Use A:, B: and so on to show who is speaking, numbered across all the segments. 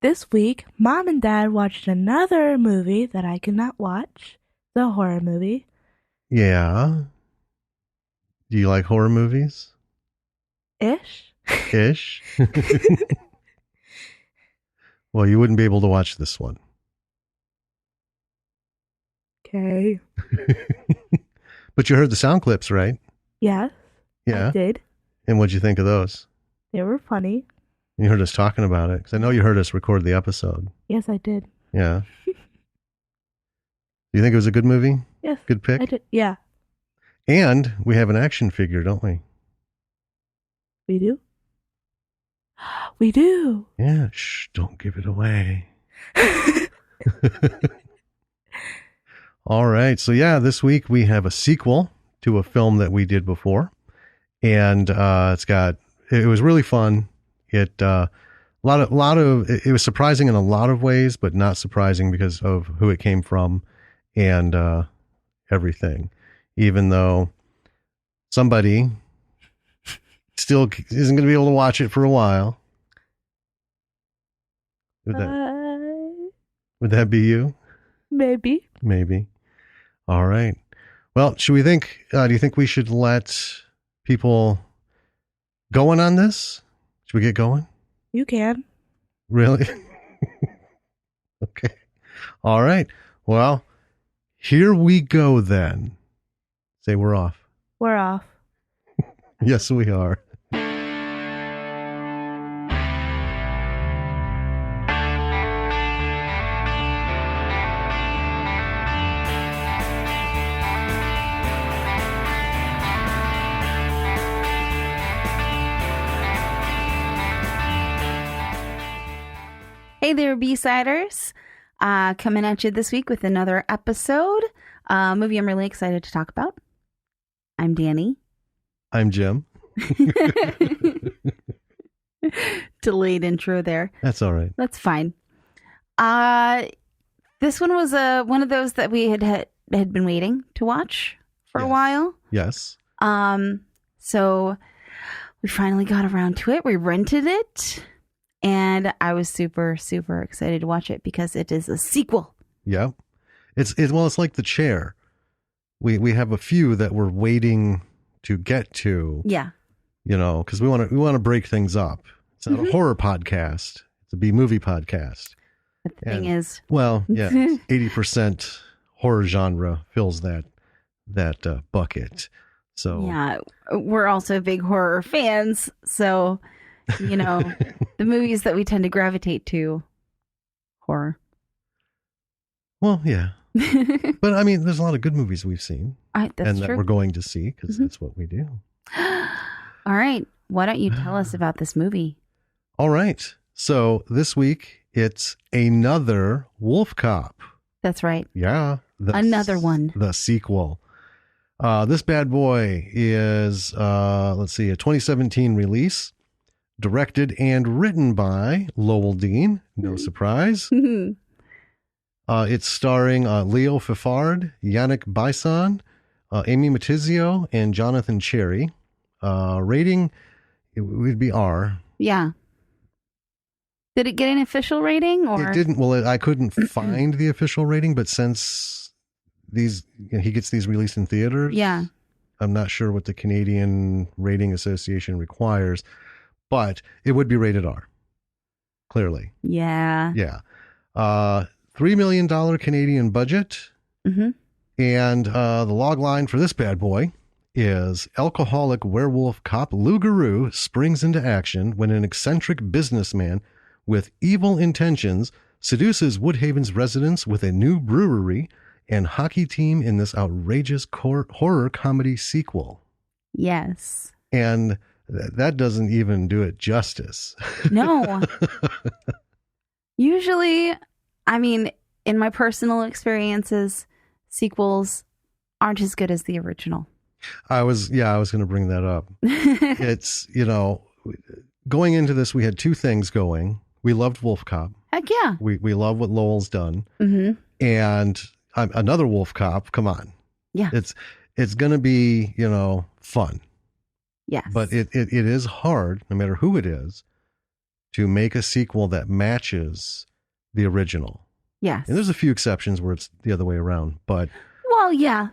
A: This week, Mom and Dad watched another movie that I could not watch, the horror movie.
B: Yeah. Do you like horror movies?
A: Ish.
B: Ish? Well, you wouldn't be able to watch this one.
A: Okay.
B: But you heard the sound clips, right?
A: Yes,
B: Yeah.
A: I did.
B: And what'd you think of those?
A: They were funny.
B: You heard us talking about it, because I know you heard us record the episode.
A: Yes, I did.
B: Yeah. Do you think it was a good movie?
A: Yes.
B: Good pick?
A: I did. Yeah.
B: And we have an action figure, don't we?
A: We do? We do.
B: Yeah. Shh, don't give it away. All right. So, yeah, this week we have a sequel to a film that we did before. And it was really fun. It was surprising in a lot of ways, but not surprising because of who it came from and everything. Even though somebody still isn't going to be able to watch it for a while. Would that be you?
A: Maybe.
B: Maybe. All right. Well, do you think we should let people going on this? Should we get going?
A: You can.
B: Really? Okay. All right. Well, here we go then. Say we're off.
A: We're off.
B: Yes, we are.
C: Hey there, B-Siders. Coming at you this week with another episode. Movie I'm really excited to talk about. I'm Danny.
B: I'm Jim.
C: Delayed intro there.
B: That's all right.
C: That's fine. This one was one of those that we had been waiting to watch for a while.
B: Yes.
C: So we finally got around to it. We rented it. And I was super, super excited to watch it because it is a sequel.
B: Yeah. It's like The Chair. We have a few that we're waiting to get to.
C: Yeah.
B: You know, because we want to break things up. It's not a horror podcast. It's a B-movie podcast.
C: But the thing is,
B: well, yeah, 80% horror genre fills that bucket. So
C: yeah, we're also big horror fans. So, you know, the movies that we tend to gravitate to, horror.
B: Well, yeah. But I mean, there's a lot of good movies we've seen.
C: That's
B: and that
C: true.
B: we're going to see because that's what we do.
C: All right. Why don't you tell us about this movie?
B: All right. So this week, it's Another WolfCop.
C: That's right.
B: Yeah.
C: Another one.
B: The sequel. This bad boy is, a 2017 release. Directed and written by Lowell Dean. No surprise. It's starring Leo Fifard, Yannick Bison, Amy Matizio, and Jonathan Cherry. Rating, it would be R.
C: Yeah. Did it get an official rating? Or
B: it didn't. Well, I couldn't find the official rating, but since he gets these released in theaters,
C: yeah,
B: I'm not sure what the Canadian Rating Association requires, but it would be rated R. Clearly.
C: Yeah.
B: Yeah. $3 million Canadian budget.
C: Mm-hmm.
B: And the log line for this bad boy is alcoholic werewolf cop Lou Garou springs into action when an eccentric businessman with evil intentions seduces Woodhaven's residents with a new brewery and hockey team in this outrageous horror comedy sequel.
C: Yes.
B: And that doesn't even do it justice.
C: No. Usually, I mean, in my personal experiences, sequels aren't as good as the original.
B: I was going to bring that up. It's, going into this, we had two things going. We loved WolfCop.
C: Heck yeah.
B: We love what Lowell's done.
C: Mm-hmm.
B: And Another WolfCop, come on.
C: Yeah.
B: It's going to be, fun.
C: Yes.
B: But it is hard, no matter who it is, to make a sequel that matches the original.
C: Yes.
B: And there's a few exceptions where it's the other way around, but
C: Well, yeah.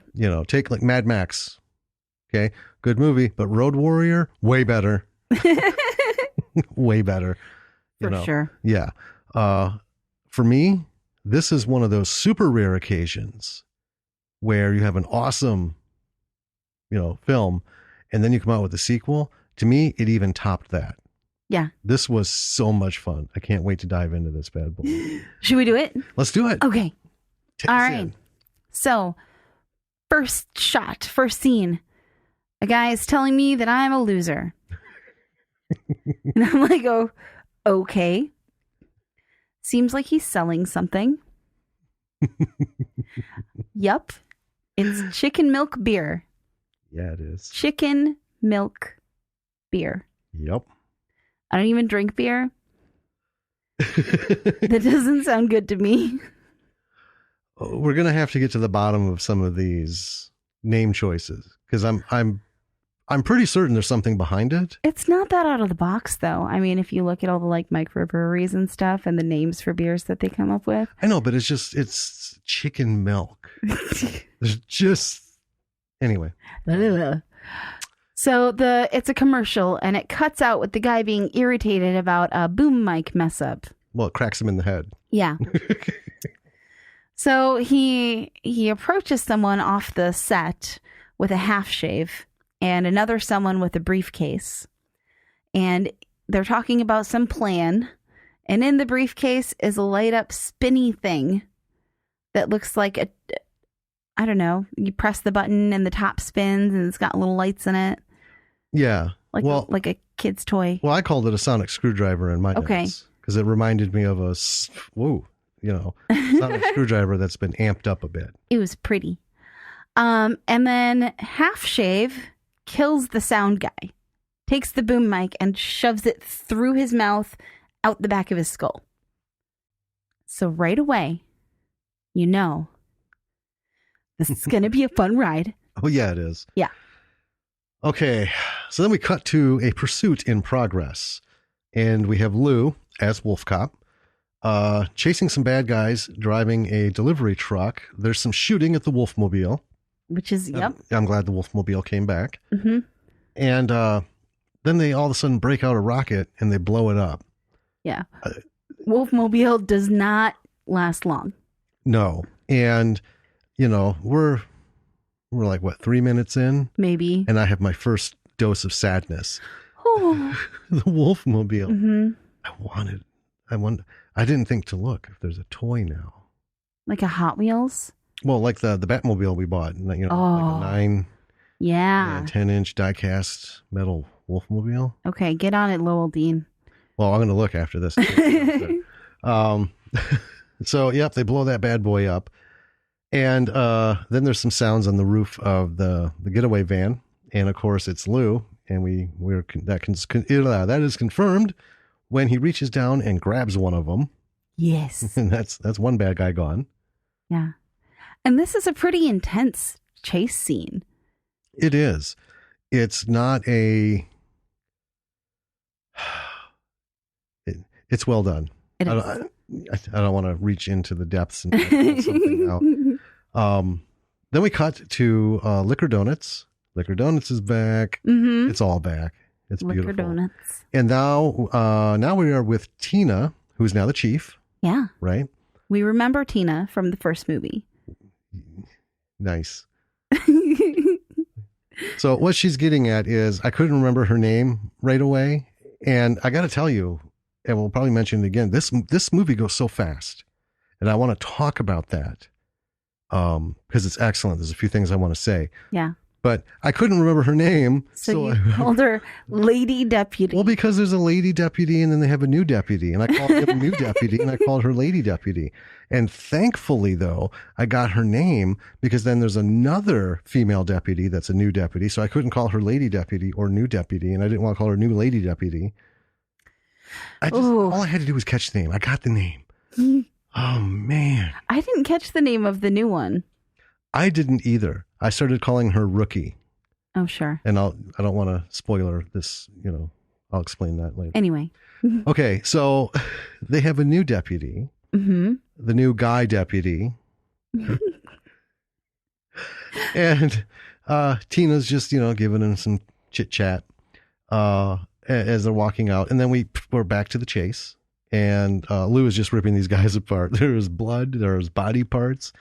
B: take like Mad Max. Okay, good movie, but Road Warrior, way better. Way better.
C: For sure.
B: Yeah. For me, this is one of those super rare occasions where you have an awesome, film, and then you come out with a sequel. To me, it even topped that.
C: Yeah.
B: This was so much fun. I can't wait to dive into this bad boy.
C: Should we do it?
B: Let's do it.
C: Okay.
B: Take
C: All
B: us
C: right.
B: in.
C: So, first scene. A guy is telling me that I'm a loser. And I'm like, oh, okay. Seems like he's selling something. Yup. It's chicken milk beer.
B: Yeah, it is.
C: Chicken milk beer.
B: Yep.
C: I don't even drink beer. That doesn't sound good to me.
B: We're gonna have to get to the bottom of some of these name choices because I'm pretty certain there's something behind it.
C: It's not that out of the box, though. I mean, if you look at all the microbreweries and stuff and the names for beers that they come up with.
B: I know, but it's chicken milk. There's just anyway.
C: So it's a commercial and it cuts out with the guy being irritated about a boom mic mess up.
B: Well, it cracks him in the head.
C: Yeah. So he approaches someone off the set with a half shave and another someone with a briefcase. And they're talking about some plan. And in the briefcase is a light up spinny thing that looks like I don't know, you press the button and the top spins and it's got little lights in it.
B: Yeah.
C: Like a kid's toy.
B: Well, I called it a sonic screwdriver in my notes because it reminded me of a sonic screwdriver that's been amped up a bit.
C: It was pretty. And then Half Shave kills the sound guy, takes the boom mic and shoves it through his mouth out the back of his skull. So right away, this is going to be a fun ride.
B: Oh, yeah, it is.
C: Yeah.
B: Okay, so then we cut to a pursuit in progress, and we have Lou as WolfCop chasing some bad guys driving a delivery truck. There's some shooting at the Wolfmobile.
C: Which is, yep.
B: I'm glad the Wolfmobile came back.
C: Mm-hmm.
B: And then they all of a sudden break out a rocket and they blow it up.
C: Yeah. Wolfmobile does not last long.
B: No. And, we're like, 3 minutes in?
C: Maybe.
B: And I have my first dose of sadness.
C: Oh.
B: The Wolfmobile.
C: Mm-hmm.
B: I didn't think to look if there's a toy now.
C: Like a Hot Wheels?
B: Well, like the Batmobile we bought, like a 9, 10-inch die-cast metal Wolfmobile.
C: Okay, get on it, Lowell Dean.
B: Well, I'm going to look after this. So, yep, they blow that bad boy up. And then there's some sounds on the roof of the getaway van. And, of course, it's Lou. And that is confirmed when he reaches down and grabs one of them.
C: Yes.
B: And that's one bad guy gone.
C: Yeah. And this is a pretty intense chase scene.
B: It is. It's not a... It's well done.
C: It is.
B: I don't want to reach into the depths and find something now. Then we cut to Liquor Donuts. Liquor Donuts is back.
C: Mm-hmm.
B: It's all back. It's
C: Liquor
B: beautiful.
C: Donuts.
B: And now we are with Tina, who's now the chief.
C: Yeah.
B: Right?
C: We remember Tina from the first movie.
B: Nice. So what she's getting at is I couldn't remember her name right away. And I got to tell you, and we'll probably mention it again, this movie goes so fast. And I want to talk about that because it's excellent. There's a few things I want to say.
C: Yeah.
B: But I couldn't remember her name.
C: So you called her Lady Deputy.
B: Well, because there's a lady deputy and then they have a new deputy. And I called him a new deputy and I called her Lady Deputy. And thankfully, though, I got her name because then there's another female deputy that's a new deputy. So I couldn't call her Lady Deputy or new deputy. And I didn't want to call her new Lady Deputy. All I had to do was catch the name. I got the name. Oh, man.
C: I didn't catch the name of the new one.
B: I didn't either. I started calling her Rookie.
C: Oh, sure.
B: And I don't want to spoiler this, I'll explain that later.
C: Anyway.
B: Okay, so they have a new deputy,
C: Mm-hmm.
B: the new guy deputy. And Tina's just, giving him some chit chat as they're walking out. And then we're back to the chase. And Lou is just ripping these guys apart. There is blood, there's body parts.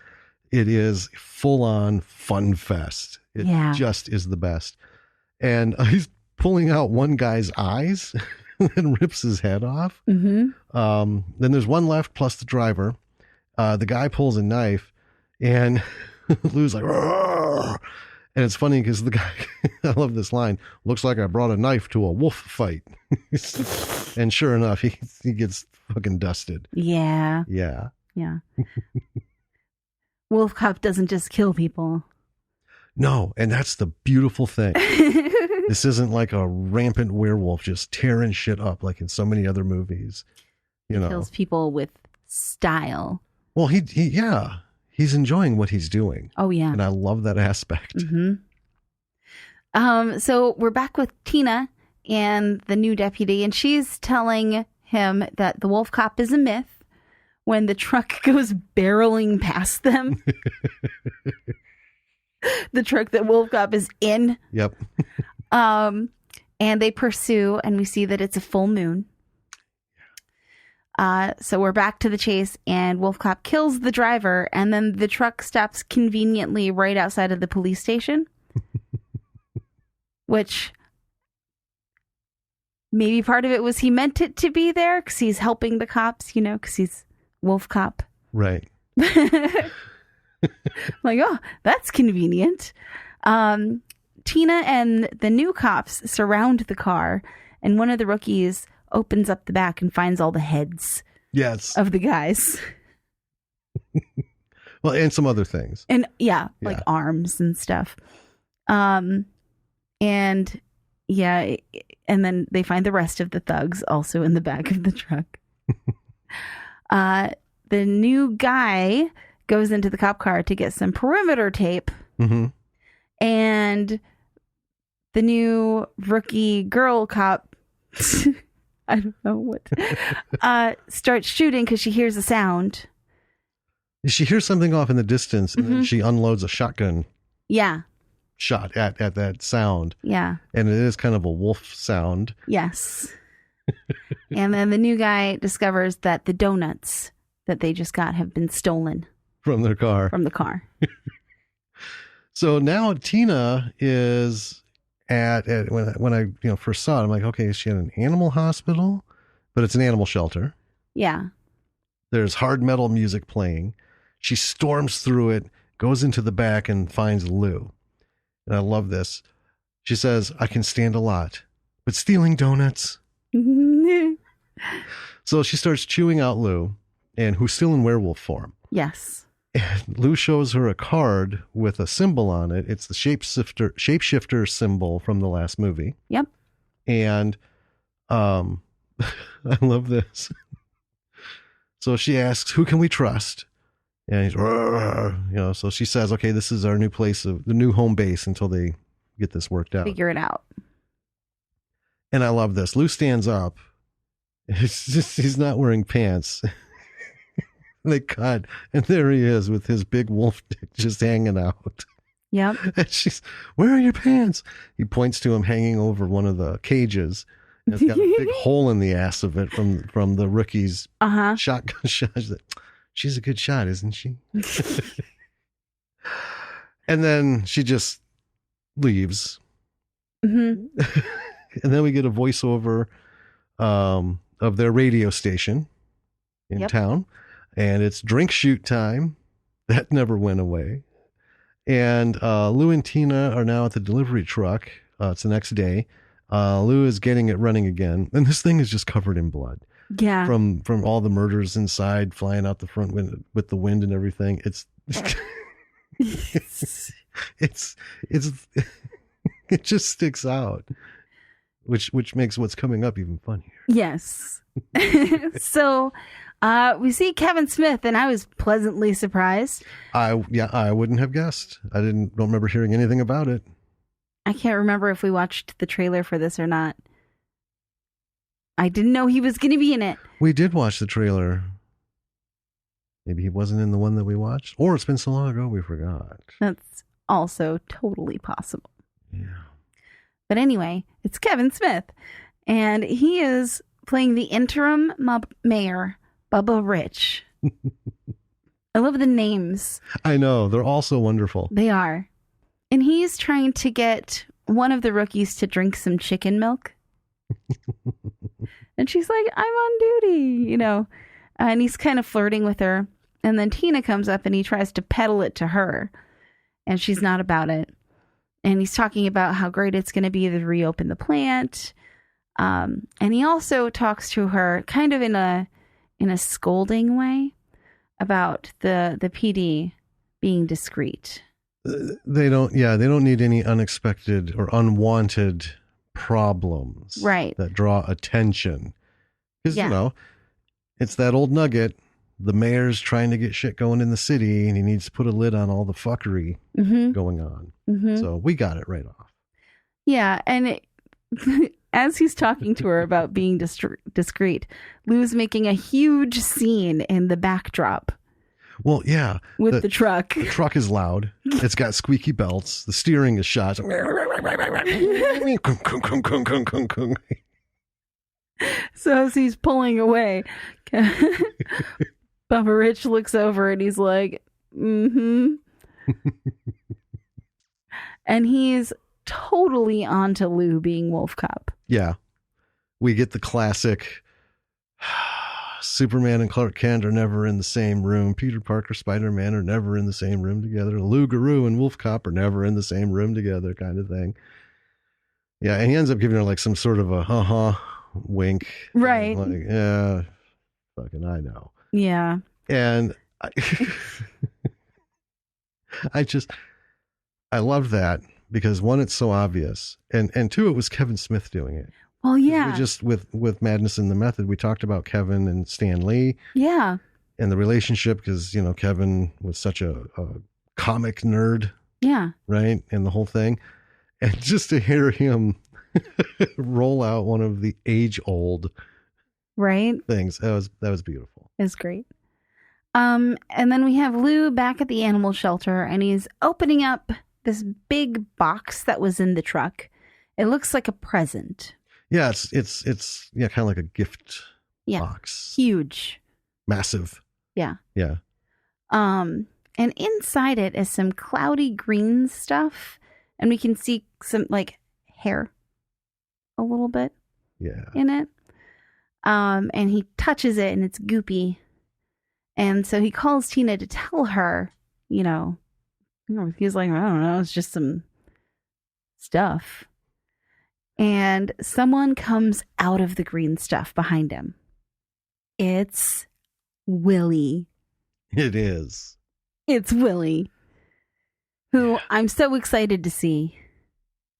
B: It is full on fun fest. It just is the best. And he's pulling out one guy's eyes and rips his head off.
C: Mm-hmm.
B: Then there's one left plus the driver. The guy pulls a knife and Lou's like, "Roar!" And it's funny because the guy, I love this line, looks like I brought a knife to a wolf fight. And sure enough, he gets fucking dusted.
C: Yeah.
B: Yeah.
C: Yeah. WolfCop doesn't just kill people.
B: No, and that's the beautiful thing. This isn't like a rampant werewolf just tearing shit up like in so many other movies.
C: Kills people with style.
B: Well, he's enjoying what he's doing.
C: Oh, yeah.
B: And I love that aspect.
C: Mm-hmm. So we're back with Tina and the new deputy, and she's telling him that the wolf cop is a myth when the truck goes barreling past them. The truck that wolf cop is in.
B: Yep.
C: And they pursue, and we see that it's a full moon. So we're back to the chase, and Wolf Cop kills the driver, and then the truck stops conveniently right outside of the police station. Which maybe part of it was he meant it to be there because he's helping the cops, because he's Wolf Cop.
B: Right.
C: Like, oh, that's convenient. Tina and the new cops surround the car, and one of the rookies opens up the back and finds all the heads of the guys.
B: Well, and some other things.
C: And like arms and stuff. And then they find the rest of the thugs also in the back of the truck. The new guy goes into the cop car to get some perimeter tape.
B: Mm-hmm.
C: And the new rookie girl cop, I don't know what, starts shooting because she hears a sound.
B: She hears something off in the distance, and then she unloads a shotgun shot at that sound.
C: Yeah.
B: And it is kind of a wolf sound.
C: Yes. And then the new guy discovers that the donuts that they just got have been stolen.
B: From their car.
C: From the car.
B: So now Tina is at when I first saw it, I'm like, okay, is she at an animal hospital? But it's an animal shelter.
C: Yeah.
B: There's hard metal music playing. She storms through it, goes into the back, and finds Lou. And I love this. She says, I can stand a lot, but stealing donuts. So she starts chewing out Lou, and who's still in werewolf form.
C: Yes.
B: And Lou shows her a card with a symbol on it. It's the shapeshifter symbol from the last movie.
C: Yep.
B: And I love this. So she asks, who can we trust? And he's, so she says, okay, this is our new place the new home base until they get this worked out.
C: Figure it out.
B: And I love this. Lou stands up. It's just, he's not wearing pants. They cut, and there he is with his big wolf dick just hanging out.
C: Yep.
B: And she's, where are your pants? He points to him hanging over one of the cages. And it's got a big hole in the ass of it from the rookie's shotgun shot. She's a good shot, isn't she? And then she just leaves.
C: Mm-hmm.
B: And then we get a voiceover of their radio station in town. And it's drink shoot time. That never went away. And Lou and Tina are now at the delivery truck. It's the next day. Lou is getting it running again. And this thing is just covered in blood.
C: Yeah.
B: From all the murders inside, flying out the front with the wind and everything. It's it just sticks out. Which makes what's coming up even funnier.
C: Yes. So we see Kevin Smith, and I was pleasantly surprised.
B: I wouldn't have guessed. I don't remember hearing anything about it.
C: I can't remember if we watched the trailer for this or not. I didn't know he was going to be in it.
B: We did watch the trailer. Maybe he wasn't in the one that we watched, or it's been so long ago we forgot.
C: That's also totally possible.
B: Yeah.
C: But anyway, it's Kevin Smith, and he is playing the interim mayor, Bubba Rich. I love the names.
B: I know. They're all so wonderful.
C: They are. And he's trying to get one of the rookies to drink some chicken milk. And she's like, I'm on duty, and he's kind of flirting with her. And then Tina comes up and he tries to peddle it to her, and she's not about it. And he's talking about how great it's going to be to reopen the plant. And he also talks to her kind of in a scolding way about the PD being discreet.
B: They don't need any unexpected or unwanted problems,
C: right,
B: that draw attention. Because, it's that old nugget. The mayor's trying to get shit going in the city, and he needs to put a lid on all the fuckery going on. Mm-hmm. So we got it right off.
C: Yeah, and as he's talking to her about being discreet, Lou's making a huge scene in the backdrop.
B: Well, yeah.
C: With the truck.
B: The truck is loud. It's got squeaky belts. The steering is shot.
C: So as he's pulling away, Bubba Rich looks over and he's like, mm-hmm. And he's totally onto Lou being WolfCop.
B: Yeah. We get the classic Superman and Clark Kent are never in the same room. Peter Parker, Spider-Man are never in the same room together. Lou Garou and WolfCop are never in the same room together kind of thing. Yeah, and he ends up giving her like some sort of a wink.
C: Right.
B: Like, yeah, fucking I know.
C: Yeah.
B: And I love that because one, it's so obvious. And two, it was Kevin Smith doing it.
C: Well, yeah.
B: We just with Madness in the Method, we talked about Kevin and Stan Lee.
C: Yeah.
B: And the relationship because, Kevin was such a comic nerd.
C: Yeah.
B: Right. And the whole thing. And just to hear him roll out one of the age old things. That was beautiful.
C: It was great. And then we have Lou back at the animal shelter and he's opening up this big box that was in the truck. It looks like a present.
B: Yeah, it's kind of like a gift box.
C: Huge.
B: Massive.
C: Yeah.
B: Yeah.
C: And inside it is some cloudy green stuff. And we can see some like hair a little bit in it. And he touches it and it's goopy. And so he calls Tina to tell her, he's like, I don't know, it's just some stuff. And someone comes out of the green stuff behind him. It's Willie.
B: It is.
C: It's Willie, who I'm so excited to see.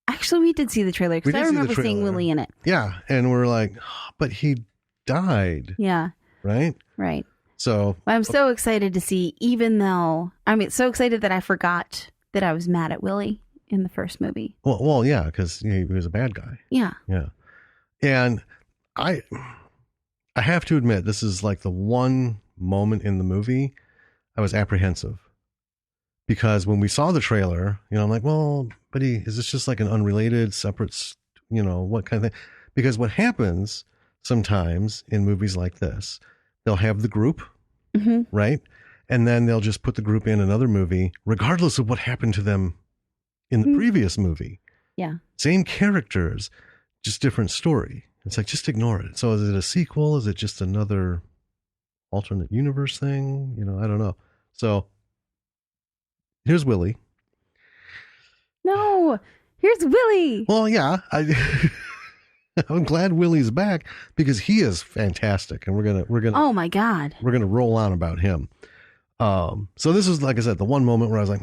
C: Actually, we did see the trailer because I remember seeing Willie in it.
B: Yeah, and we're like, but he died.
C: Yeah.
B: Right?
C: Right.
B: So
C: I'm so excited to see, even though, so excited that I forgot that I was mad at Willie in the first movie.
B: Well, yeah, because he was a bad guy.
C: Yeah.
B: Yeah. And I have to admit, this is like the one moment in the movie I was apprehensive. Because when we saw the trailer, I'm like, well, but is this just like an unrelated, separate, what kind of thing? Because what happens sometimes in movies like this, they'll have the group, right? And then they'll just put the group in another movie, regardless of what happened to them in the previous movie.
C: Yeah.
B: Same characters, just different story. It's like, just ignore it. So is it a sequel? Is it just another alternate universe thing? I don't know. So here's Willie.
C: No, here's Willie.
B: Well, yeah, I'm glad Willie's back because he is fantastic, and we're gonna.
C: Oh my God.
B: We're gonna roll on about him. So this is, like I said, the one moment where I was like,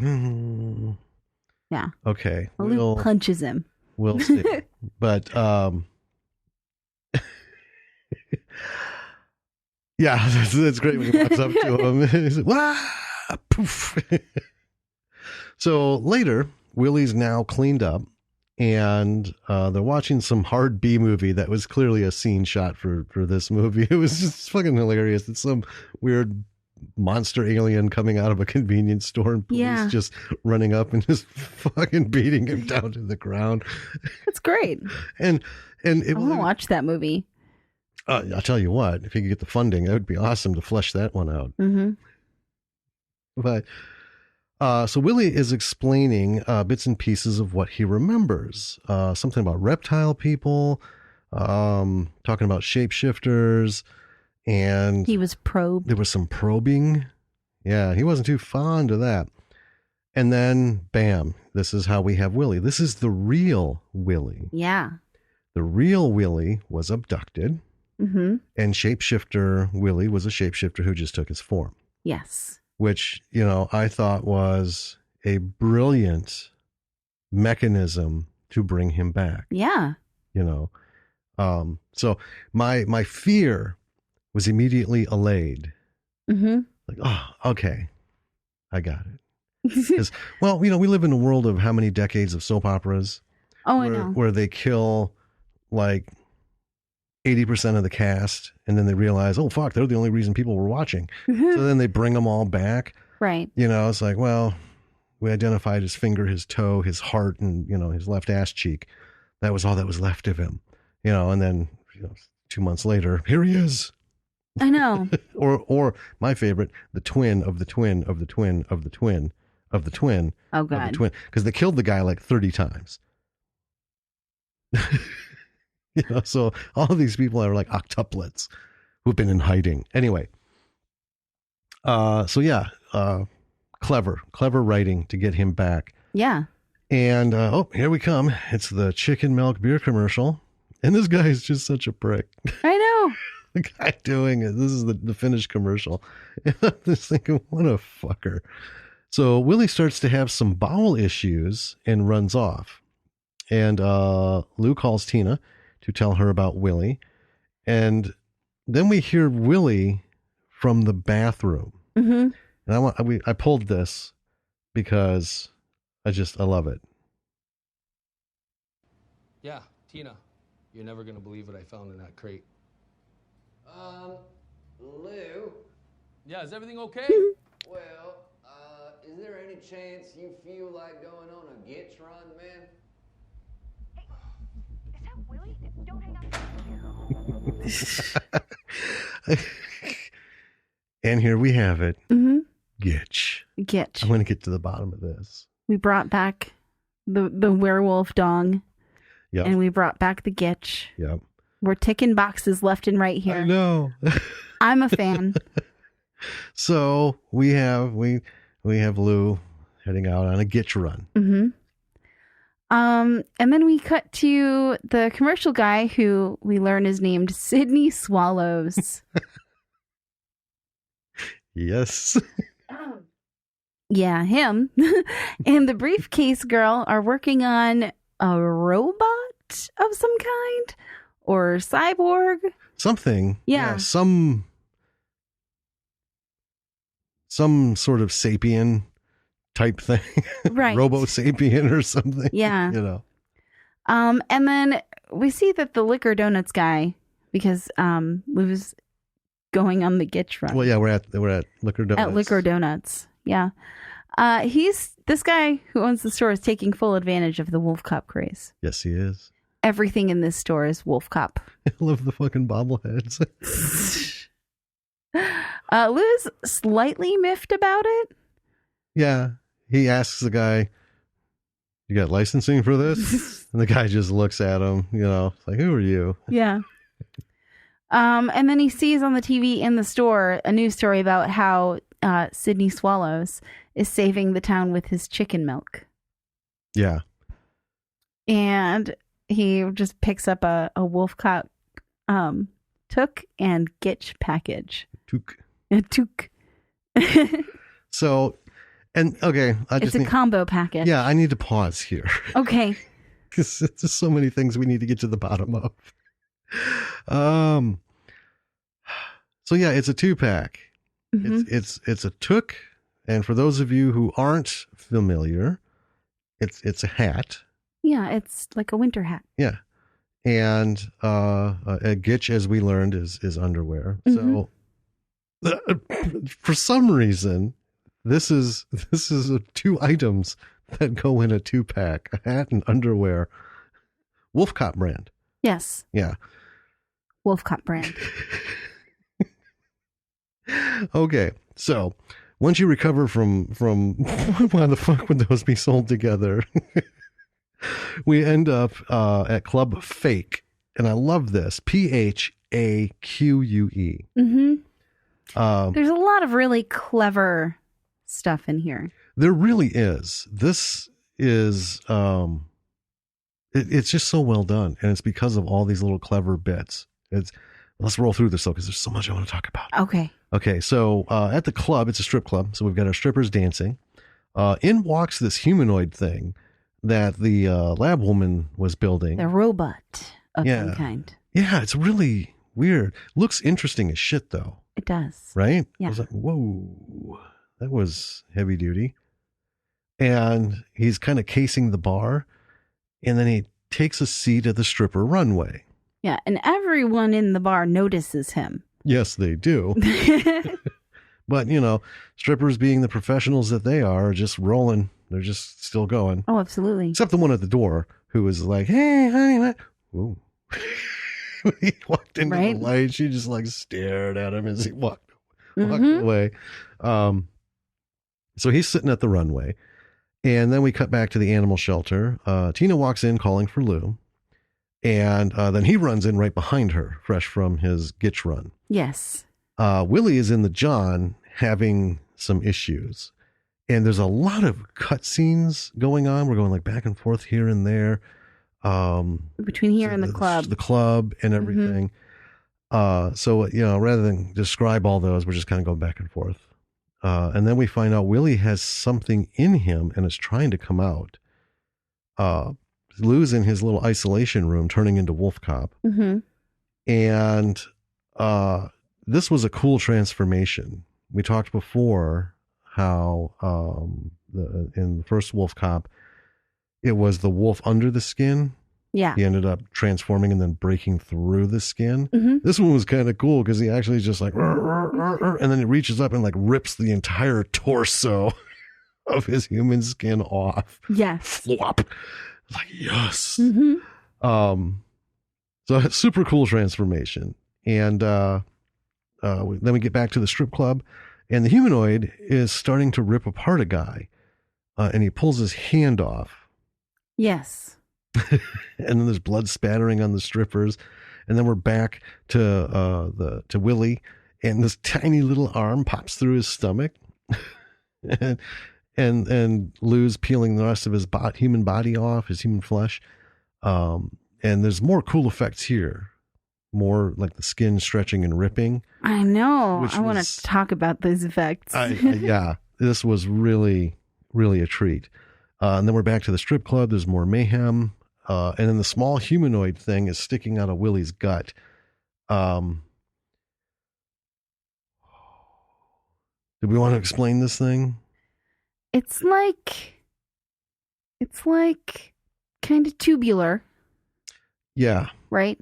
C: yeah,
B: okay,
C: Lou punches him.
B: We'll see, but yeah, that's great when he walks up to him. And he's like, wah, poof. So later, Willie's now cleaned up, and they're watching some hard B movie that was clearly a scene shot for this movie. It was just fucking hilarious. It's some weird monster alien coming out of a convenience store and police just running up and just fucking beating him down to the ground.
C: That's great.
B: And
C: I want to watch that movie.
B: I'll tell you what, if you could get the funding, it would be awesome to flesh that one out.
C: Mm-hmm.
B: But so Willie is explaining bits and pieces of what he remembers. Something about reptile people, talking about shapeshifters, and
C: he was probed.
B: There was some probing. Yeah, he wasn't too fond of that. And then, bam, this is how we have Willie. This is the real Willie.
C: Yeah.
B: The real Willie was abducted,
C: mm-hmm.
B: and shapeshifter Willie was a shapeshifter who just took his form.
C: Yes.
B: Which, I thought was a brilliant mechanism to bring him back.
C: Yeah.
B: So my fear was immediately allayed.
C: Mm-hmm.
B: Like, oh, okay, I got it. Because, we live in a world of how many decades of soap operas?
C: Oh, I know.
B: Where they kill like 80% of the cast, and then they realize, oh fuck, they're the only reason people were watching. So then they bring them all back.
C: Right.
B: It's like, well, we identified his finger, his toe, his heart, and his left ass cheek. That was all that was left of him. And then 2 months later, here he is.
C: I know.
B: or my favorite, the twin of the twin of the twin of the twin of the twin.
C: Oh God.
B: Of the twin, because they killed the guy like 30 times. So all of these people are like octuplets who've been in hiding. Anyway, clever writing to get him back.
C: Yeah.
B: And here we come. It's the chicken milk beer commercial, and this guy is just such a prick.
C: I know.
B: The guy doing it. This is the finished commercial. And I'm just thinking, what a fucker. So Willie starts to have some bowel issues and runs off. And Lou calls Tina to tell her about Willie. And then we hear Willie from the bathroom.
C: Mm-hmm.
B: And I pulled this because I love it.
D: Yeah, Tina, you're never going to believe what I found in that crate.
E: Lou?
D: Yeah, is everything okay?
E: Well, is there any chance you feel like going on a Gitch run, man?
F: Is that Willie? Don't hang up.
B: And here we have it.
C: Mm-hmm.
B: Gitch.
C: Gitch.
B: I'm going to get to the bottom of this.
C: We brought back the werewolf dong.
B: Yep.
C: And we brought back the Gitch.
B: Yep.
C: We're ticking boxes left and right here.
B: I know.
C: I'm a fan.
B: So we have Lou heading out on a Gitch run.
C: Mm-hmm. And then we cut to the commercial guy who we learn is named Sydney Swallows.
B: Yes.
C: Yeah, him. And the briefcase girl are working on a robot of some kind or cyborg.
B: Something.
C: Yeah.
B: Some sort of sapien type thing.
C: Right.
B: Robo sapien or something.
C: Yeah. And then we see that the Liquor Donuts guy, because Lou's going on the Gitch run.
B: Well, yeah, we're at Liquor Donuts.
C: At Liquor Donuts. Yeah. This guy who owns the store is taking full advantage of the WolfCop craze.
B: Yes, he is.
C: Everything in this store is WolfCop.
B: I love the fucking bobbleheads.
C: Lou's slightly miffed about it.
B: Yeah. He asks the guy, you got licensing for this? And the guy just looks at him, like, who are you?
C: Yeah. And then he sees on the TV in the store a news story about how Sydney Swallows is saving the town with his chicken milk.
B: Yeah.
C: And he just picks up a WolfCop took and Gitch package.
B: Took.
C: A took.
B: So, and okay.
C: It's a combo package.
B: Yeah, I need to pause here.
C: Okay.
B: Because there's so many things we need to get to the bottom of. So yeah, it's a 2-pack. Mm-hmm. It's a took, and for those of you who aren't familiar, it's a hat.
C: Yeah, it's like a winter hat.
B: Yeah. And a gitch, as we learned, is underwear. So for some reason, this is 2 items that go in a 2-pack: a hat and underwear. WolfCop brand.
C: Yes.
B: Yeah.
C: WolfCop brand.
B: Okay, so once you recover from why the fuck would those be sold together? We end up at Club Fake, and I love this. PHAQUE.
C: There's a lot of really clever stuff in here.
B: There really is. This is it's just so well done, and it's because of all these little clever bits. Let's roll through this though, because there's so much I want to talk about. Okay, so at the club, it's a strip club, so we've got our strippers dancing. In walks this humanoid thing that the lab woman was building.
C: The robot of some kind.
B: Yeah, it's really weird. Looks interesting as shit, though.
C: It does.
B: Right?
C: Yeah.
B: I was like, whoa, that was heavy duty. And he's kind of casing the bar, and then he takes a seat at the stripper runway.
C: Yeah, and everyone in the bar notices him.
B: Yes, they do. But, strippers being the professionals that they are just rolling. They're just still going.
C: Oh, absolutely.
B: Except the one at the door who was like, hey, honey, what? Whoa. When he walked into the light, she just like stared at him as he walked away. So he's sitting at the runway. And then we cut back to the animal shelter. Tina walks in calling for Lou. And then he runs in right behind her, fresh from his gitch run.
C: Yes.
B: Willie is in the John having some issues. And there's a lot of cutscenes going on. We're going like back and forth here and there.
C: Between here and the club.
B: The club and everything. So, rather than describe all those, we're just kind of going back and forth. And then we find out Willie has something in him and is trying to come out. Lou's in his little isolation room turning into WolfCop. And this was a cool transformation. We talked before how in the first WolfCop, it was the wolf under the skin.
C: Yeah.
B: He ended up transforming and then breaking through the skin. This one was kind of cool because he actually just like, and then he reaches up and like rips the entire torso of his human skin off.
C: Yes.
B: Flop. Like, yes. So it's super cool transformation. And then we get back to the strip club, and the humanoid is starting to rip apart a guy, and he pulls his hand off.
C: Yes.
B: And then there's blood spattering on the strippers, and then we're back to Willie, and this tiny little arm pops through his stomach, and Lou's peeling the rest of his human body off, his human flesh, and there's more cool effects here. More like the skin stretching and ripping.
C: I know. I want to talk about those effects.
B: Yeah, this was really, really a treat. And then we're back to the strip club. There's more mayhem. And then the small humanoid thing is sticking out of Willie's gut. Did we want to explain this thing?
C: It's like kind of tubular.
B: Yeah.
C: Right?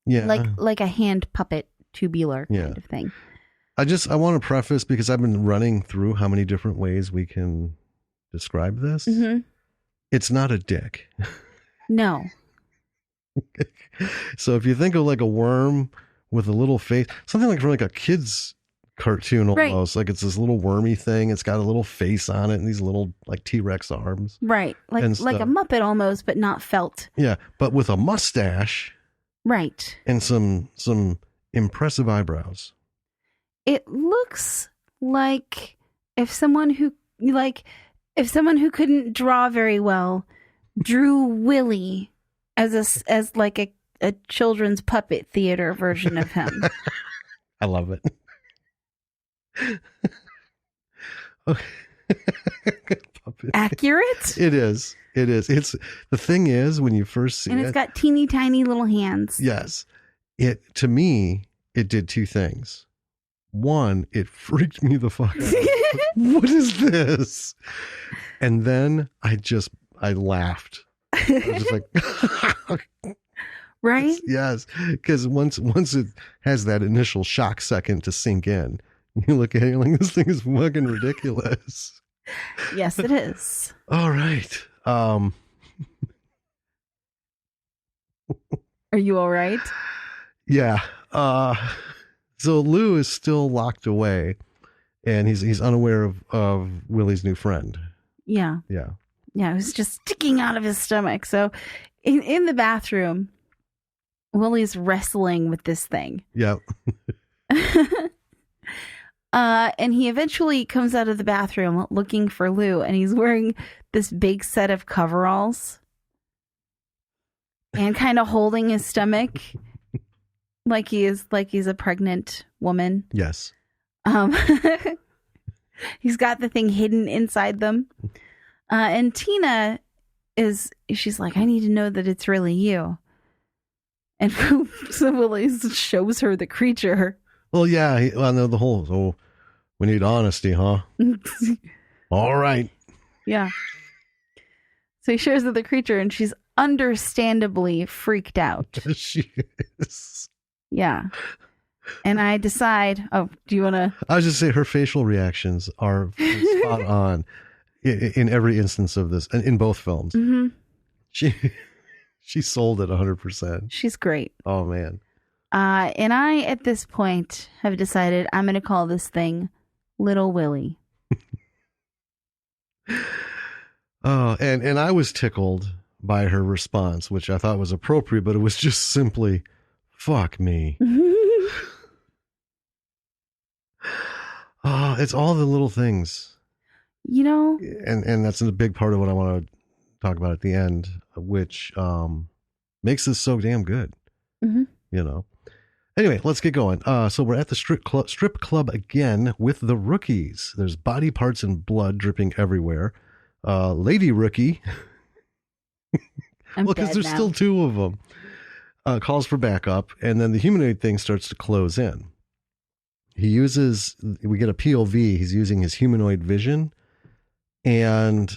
B: Yeah.
C: Like a hand puppet tubular kind of thing.
B: I want to preface, because I've been running through how many different ways we can describe this. It's not a dick.
C: No.
B: So if you think of like a worm with a little face, something like from like a kid's cartoon almost, like it's this little wormy thing. It's got a little face on it and these little like T-Rex arms.
C: Right. Like a Muppet almost, but not felt.
B: Yeah. But with a mustache.
C: Right.
B: And some impressive eyebrows.
C: It looks like if someone who couldn't draw very well drew Willie as like a children's puppet theater version of him.
B: I love it. Okay.
C: Accurate?
B: It is. It's the thing is, when you first see it,
C: and it's got teeny tiny little hands.
B: Yes. To me, it did two things. One, it freaked me the fuck out. What is this? And then I laughed. I was just like,
C: Right?
B: yes, because once it has that initial shock second to sink in, you look at it like, this thing is fucking ridiculous.
C: Yes, it is.
B: All right.
C: Are you all right?
B: Yeah. So Lou is still locked away, and he's unaware of Willie's new friend.
C: Yeah.
B: Yeah.
C: Yeah, it was just sticking out of his stomach. So in the bathroom, Willie's wrestling with this thing.
B: Yep.
C: And he eventually comes out of the bathroom looking for Lou, and he's wearing this big set of coveralls and kind of holding his stomach like he's a pregnant woman.
B: Yes.
C: He's got the thing hidden inside them. And Tina she's like, I need to know that it's really you. And so Willie shows her the creature.
B: Well, yeah. The whole, so we need honesty, huh? All right.
C: Yeah. So he shows her the creature, and she's understandably freaked out.
B: She is.
C: Yeah. And I decide, do you want to?
B: I was just say her facial reactions are spot on in every instance of this, and in both films.
C: Mm-hmm.
B: She sold it 100%.
C: She's great.
B: Oh man.
C: And I, at this point, have decided I'm going to call this thing Little Willie.
B: Oh, and I was tickled by her response, which I thought was appropriate, but it was just simply, fuck me. It's all the little things.
C: You know?
B: And that's a big part of what I want to talk about at the end, which makes this so damn good.
C: Mm-hmm.
B: You know? Anyway, let's get going. So we're at the strip club again with the rookies. There's body parts and blood dripping everywhere. Lady rookie. Well, because there's still two of them. Calls for backup, and then the humanoid thing starts to close in. We get a POV. He's using his humanoid vision, and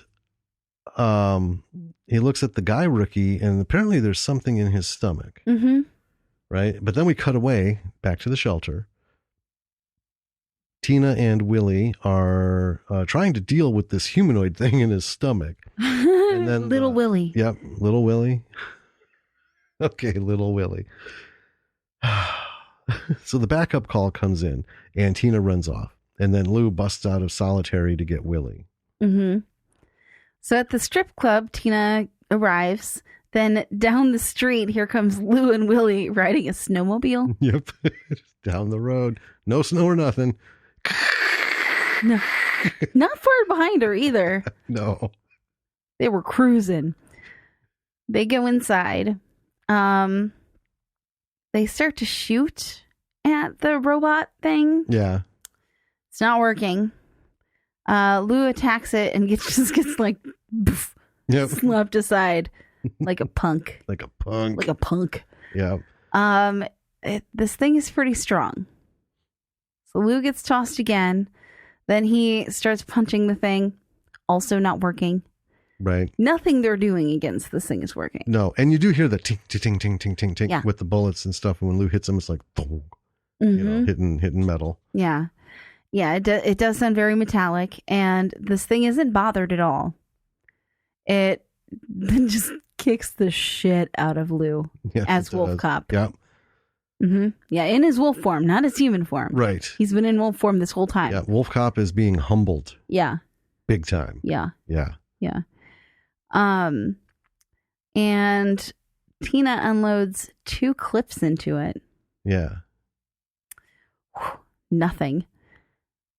B: he looks at the guy rookie, and apparently there's something in his stomach.
C: Mm-hmm.
B: Right? But then we cut away back to the shelter. Tina and Willie are trying to deal with this humanoid thing in his stomach. And then
C: Little Willie.
B: Yep, little Willie. Okay, little Willie. So the backup call comes in, and Tina runs off. And then Lou busts out of solitary to get Willie.
C: Mm-hmm. So at the strip club, Tina arrives. Then down the street, here comes Lou and Willie riding a snowmobile.
B: Yep. Down the road. No snow or nothing.
C: No, not far behind her either.
B: No.
C: They were cruising. They go inside. They start to shoot at the robot thing.
B: Yeah.
C: It's not working. Lou attacks it and just gets like poof,
B: Yep.
C: slapped aside like a punk.
B: Like a punk.
C: Like a punk.
B: Yeah.
C: This thing is pretty strong. So Lou gets tossed again. Then he starts punching the thing. Also not working.
B: Right.
C: Nothing they're doing against this thing is working.
B: No. And you do hear the ting, ting, ting, ting, ting, ting
C: Yeah.
B: with the bullets and stuff. And when Lou hits him, it's like, boom,
C: Mm-hmm.
B: you know, hitting metal.
C: Yeah. Yeah, it does sound very metallic. And this thing isn't bothered at all. It just kicks the shit out of Lou
B: Yes,
C: as
B: it does.
C: WolfCop.
B: Yeah.
C: Mm-hmm. Yeah, in his wolf form, not his human form.
B: Right.
C: He's been in wolf form this whole time.
B: Yeah. WolfCop is being humbled
C: Yeah.
B: big time.
C: Yeah.
B: Yeah.
C: Yeah. And Tina unloads 2 clips into it.
B: Yeah.
C: Nothing.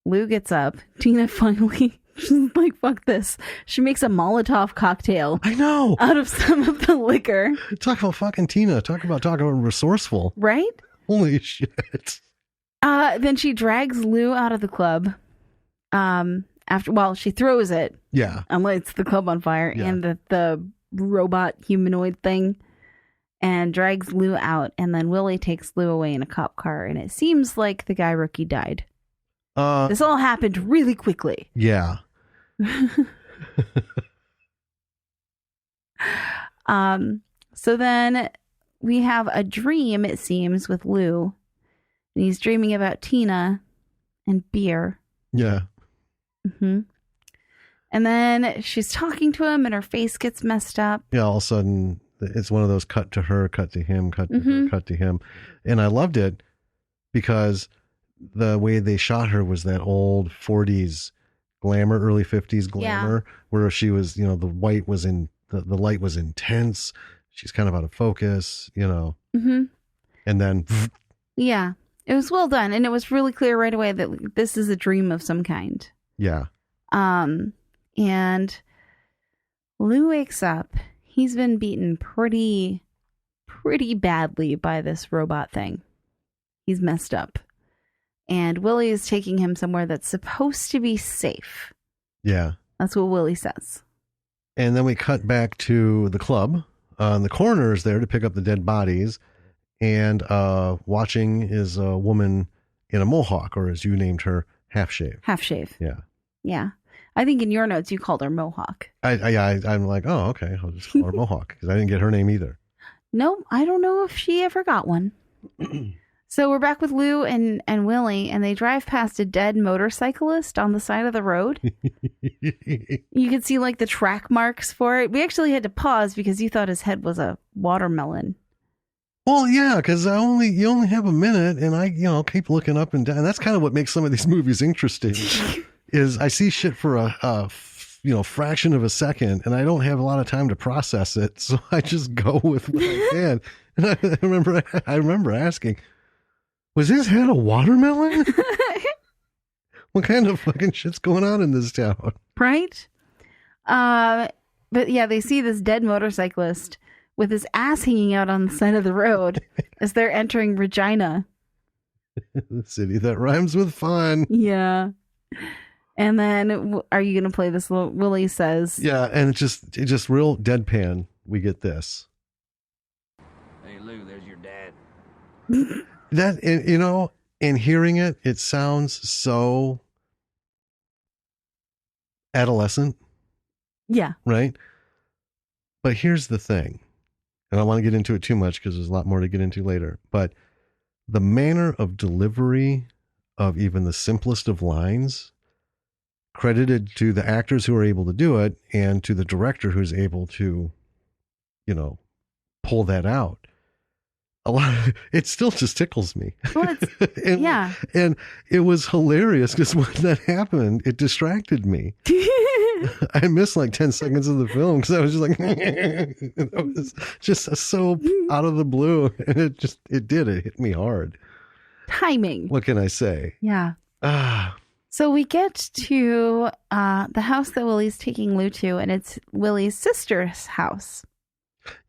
C: Lou gets up. Tina finally, she's like, fuck this. She makes a Molotov cocktail
B: I know.
C: out of some of the liquor.
B: Talk about fucking Tina. Talk about resourceful.
C: Right?
B: Holy shit.
C: Then she drags Lou out of the club. She throws it
B: Yeah.
C: and lights the club on fire
B: Yeah.
C: and the robot humanoid thing and drags Lou out. And then Willie takes Lou away in a cop car. And it seems like the guy rookie died. This all happened really quickly.
B: Yeah.
C: So then we have a dream, it seems, with Lou. And he's dreaming about Tina and beer.
B: Yeah.
C: Mm-hmm. And then she's talking to him and her face gets messed up.
B: Yeah, all of a sudden, it's one of those cut to her, cut to him, cut to her, cut to him. And I loved it because the way they shot her was that old 40s glamour, early 50s glamour, where she was, the white was the light was intense. She's kind of out of focus,
C: Mm-hmm.
B: And then...
C: Yeah, it was well done. And it was really clear right away that this is a dream of some kind.
B: Yeah.
C: And Lou wakes up. He's been beaten pretty badly by this robot thing. He's messed up. And Willie is taking him somewhere that's supposed to be safe.
B: Yeah.
C: That's what Willie says.
B: And then we cut back to the club. The coroner is there to pick up the dead bodies. And watching is a woman in a mohawk, or as you named her, half shave.
C: Half shave.
B: Yeah.
C: Yeah. I think in your notes you called her Mohawk.
B: I'm like, oh, okay. I'll just call her Mohawk because I didn't get her name either.
C: No, I don't know if she ever got one. So we're back with Lou and Willie, and they drive past a dead motorcyclist on the side of the road. You could see like the track marks for it. We actually had to pause because you thought his head was a watermelon.
B: Well, yeah, because you only have a minute, and I keep looking up and down. And that's kind of what makes some of these movies interesting. Is I see shit for a fraction of a second, and I don't have a lot of time to process it, so I just go with what I can. And I remember asking, was his head a watermelon? What kind of fucking shit's going on in this town?
C: Right? But yeah, they see this dead motorcyclist with his ass hanging out on the side of the road as they're entering Regina.
B: The city that rhymes with fun.
C: Yeah. And then, are you going to play this? Willie says,
B: yeah, and it's just real deadpan. We get this.
E: Hey, Lou, there's your dad.
B: That, and hearing it, it sounds so adolescent.
C: yeah.
B: Right? But here's the thing, and I don't want to get into it too much because there's a lot more to get into later, but the manner of delivery of even the simplest of lines, credited to the actors who are able to do it and to the director who's able to, pull that out. It still just tickles me.
C: Well, yeah.
B: And it was hilarious because when that happened, it distracted me. I missed like 10 seconds of the film because I was just like, it was just so out of the blue. And it hit me hard.
C: Timing.
B: What can I say?
C: Yeah. So we get to the house that Willie's taking Lou to, and it's Willie's sister's house.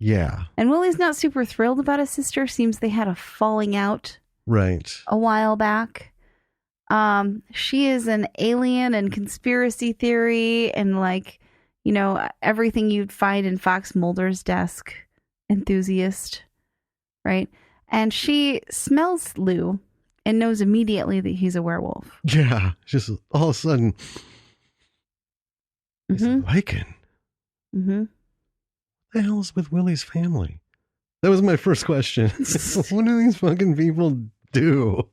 B: Yeah.
C: And Willie's not super thrilled about his sister. Seems they had a falling out
B: right
C: a while back. She is an alien and conspiracy theory and everything you'd find in Fox Mulder's desk enthusiast, right? And she smells Lou and knows immediately that he's a werewolf.
B: Yeah. Just all of a sudden, he's a Viking.
C: Mm-hmm.
B: What the hell is with Willie's family? That was my first question. What do these fucking people do?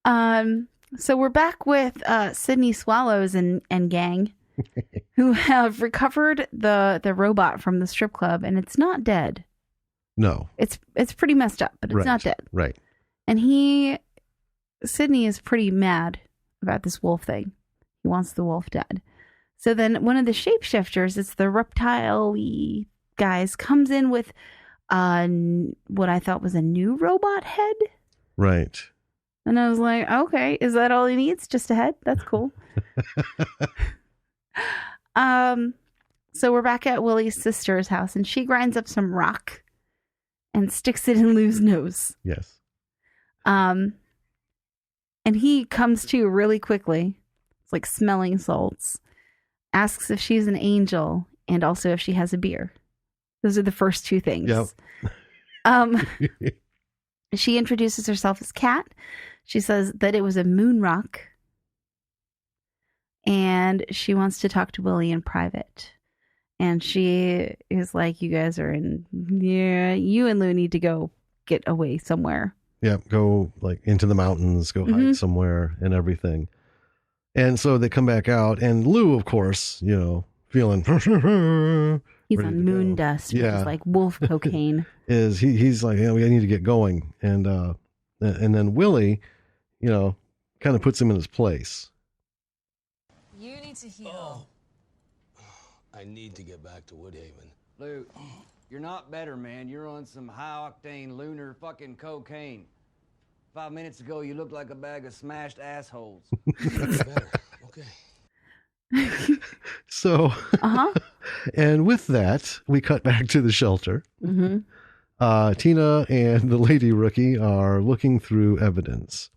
C: So we're back with Sydney Swallows and gang, who have recovered the robot from the strip club, and it's not dead.
B: No.
C: It's pretty messed up, but it's not dead.
B: Right.
C: And Sydney is pretty mad about this wolf thing. He wants the wolf dead. So then one of the shapeshifters, it's the reptile-y guys, comes in with what I thought was a new robot head.
B: Right.
C: And I was like, okay, is that all he needs? Just a head? That's cool. So we're back at Willie's sister's house, and she grinds up some rock and sticks it in Lou's nose.
B: Yes.
C: And he comes to really quickly. It's like smelling salts. Asks if she's an angel and also if she has a beer. Those are the first two things.
B: Yep.
C: She introduces herself as Kat. She says that it was a moon rock. And she wants to talk to Willie in private. And she is like, you guys are you and Lou need to go get away somewhere.
B: Yeah, go like into the mountains, go hide somewhere and everything. And so they come back out, and Lou, of course, feeling
C: He's
B: ready
C: on
B: to
C: moon
B: go.
C: dust, which is like wolf cocaine.
B: He's like, we need to get going. And then Willie, kind of puts him in his place.
G: You need to heal.
D: Oh. I need to get back to Woodhaven.
E: Lou, you're not better, man. You're on some high-octane lunar fucking cocaine. 5 minutes ago, you looked like a bag of smashed assholes.
D: Better. Okay.
B: So, and with that, we cut back to the shelter. Tina and the lady rookie are looking through evidence.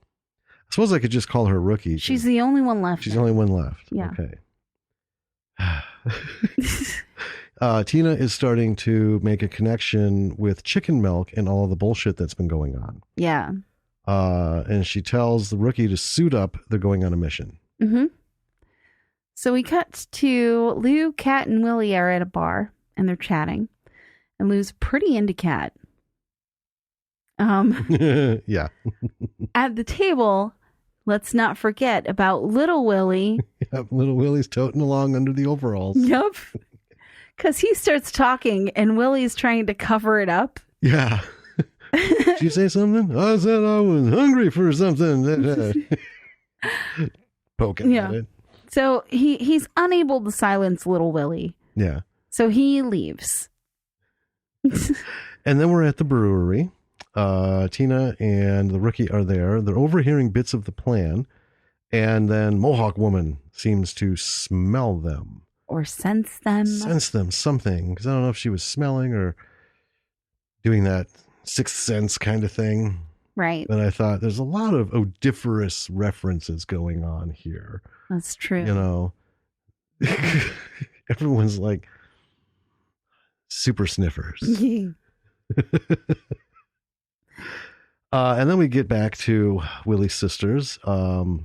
B: I suppose I could just call her rookie.
C: She's the only one left.
B: She's the only one left.
C: Yeah.
B: Okay. Tina is starting to make a connection with chicken milk and all the bullshit that's been going on.
C: Yeah.
B: And she tells the rookie to suit up. They're going on a mission.
C: So we cut to Lou, Kat, and Willie are at a bar, and they're chatting. And Lou's pretty into Kat.
B: Yeah.
C: At the table, let's not forget about little Willie.
B: Yep, little Willie's toting along under the overalls.
C: Yep. Because he starts talking, and Willie's trying to cover it up.
B: Yeah. Did you say something? I said I was hungry for something. Poking at it.
C: So he's unable to silence little Willie.
B: Yeah.
C: So he leaves.
B: And then we're at the brewery. Tina and the rookie are there. They're overhearing bits of the plan. And then Mohawk Woman seems to smell them.
C: Or sense them.
B: Sense them, something. Because I don't know if she was smelling or doing that sixth sense kind of thing.
C: Right.
B: But I thought there's a lot of odoriferous references going on here.
C: That's true.
B: Everyone's like super sniffers. And then we get back to Willie's sisters. So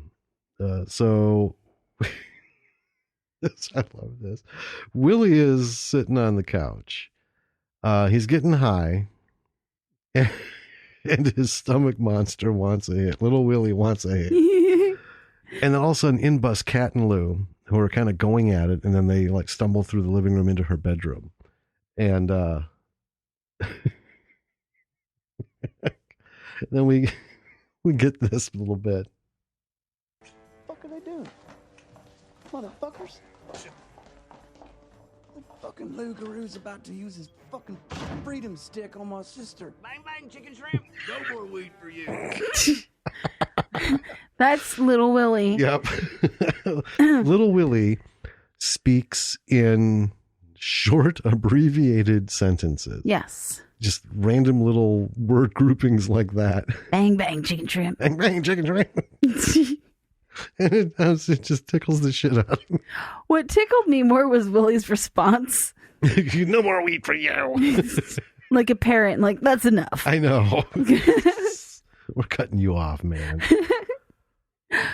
B: I love this. Willie is sitting on the couch. He's getting high. And his stomach monster wants a hit. Little Willie wants a hit. And then all of a sudden, in bust Kat and Lou, who are kind of going at it, and then they like stumble through the living room into her bedroom. And then we get this little bit.
H: What the fuck are they doing? Motherfuckers. The fucking Lugaroo's about to use his fucking freedom stick on my sister.
E: Bang, bang, chicken shrimp. No more weed for you.
C: That's little Willie.
B: Yep. Little Willie speaks in short, abbreviated sentences.
C: Yes.
B: Just random little word groupings like that.
C: Bang, bang, chicken shrimp.
B: Bang, bang, chicken shrimp. And it just tickles the shit out of me.
C: What tickled me more was Willie's response.
B: No more weed for you.
C: Like a parent, like, that's enough.
B: I know. We're cutting you off, man.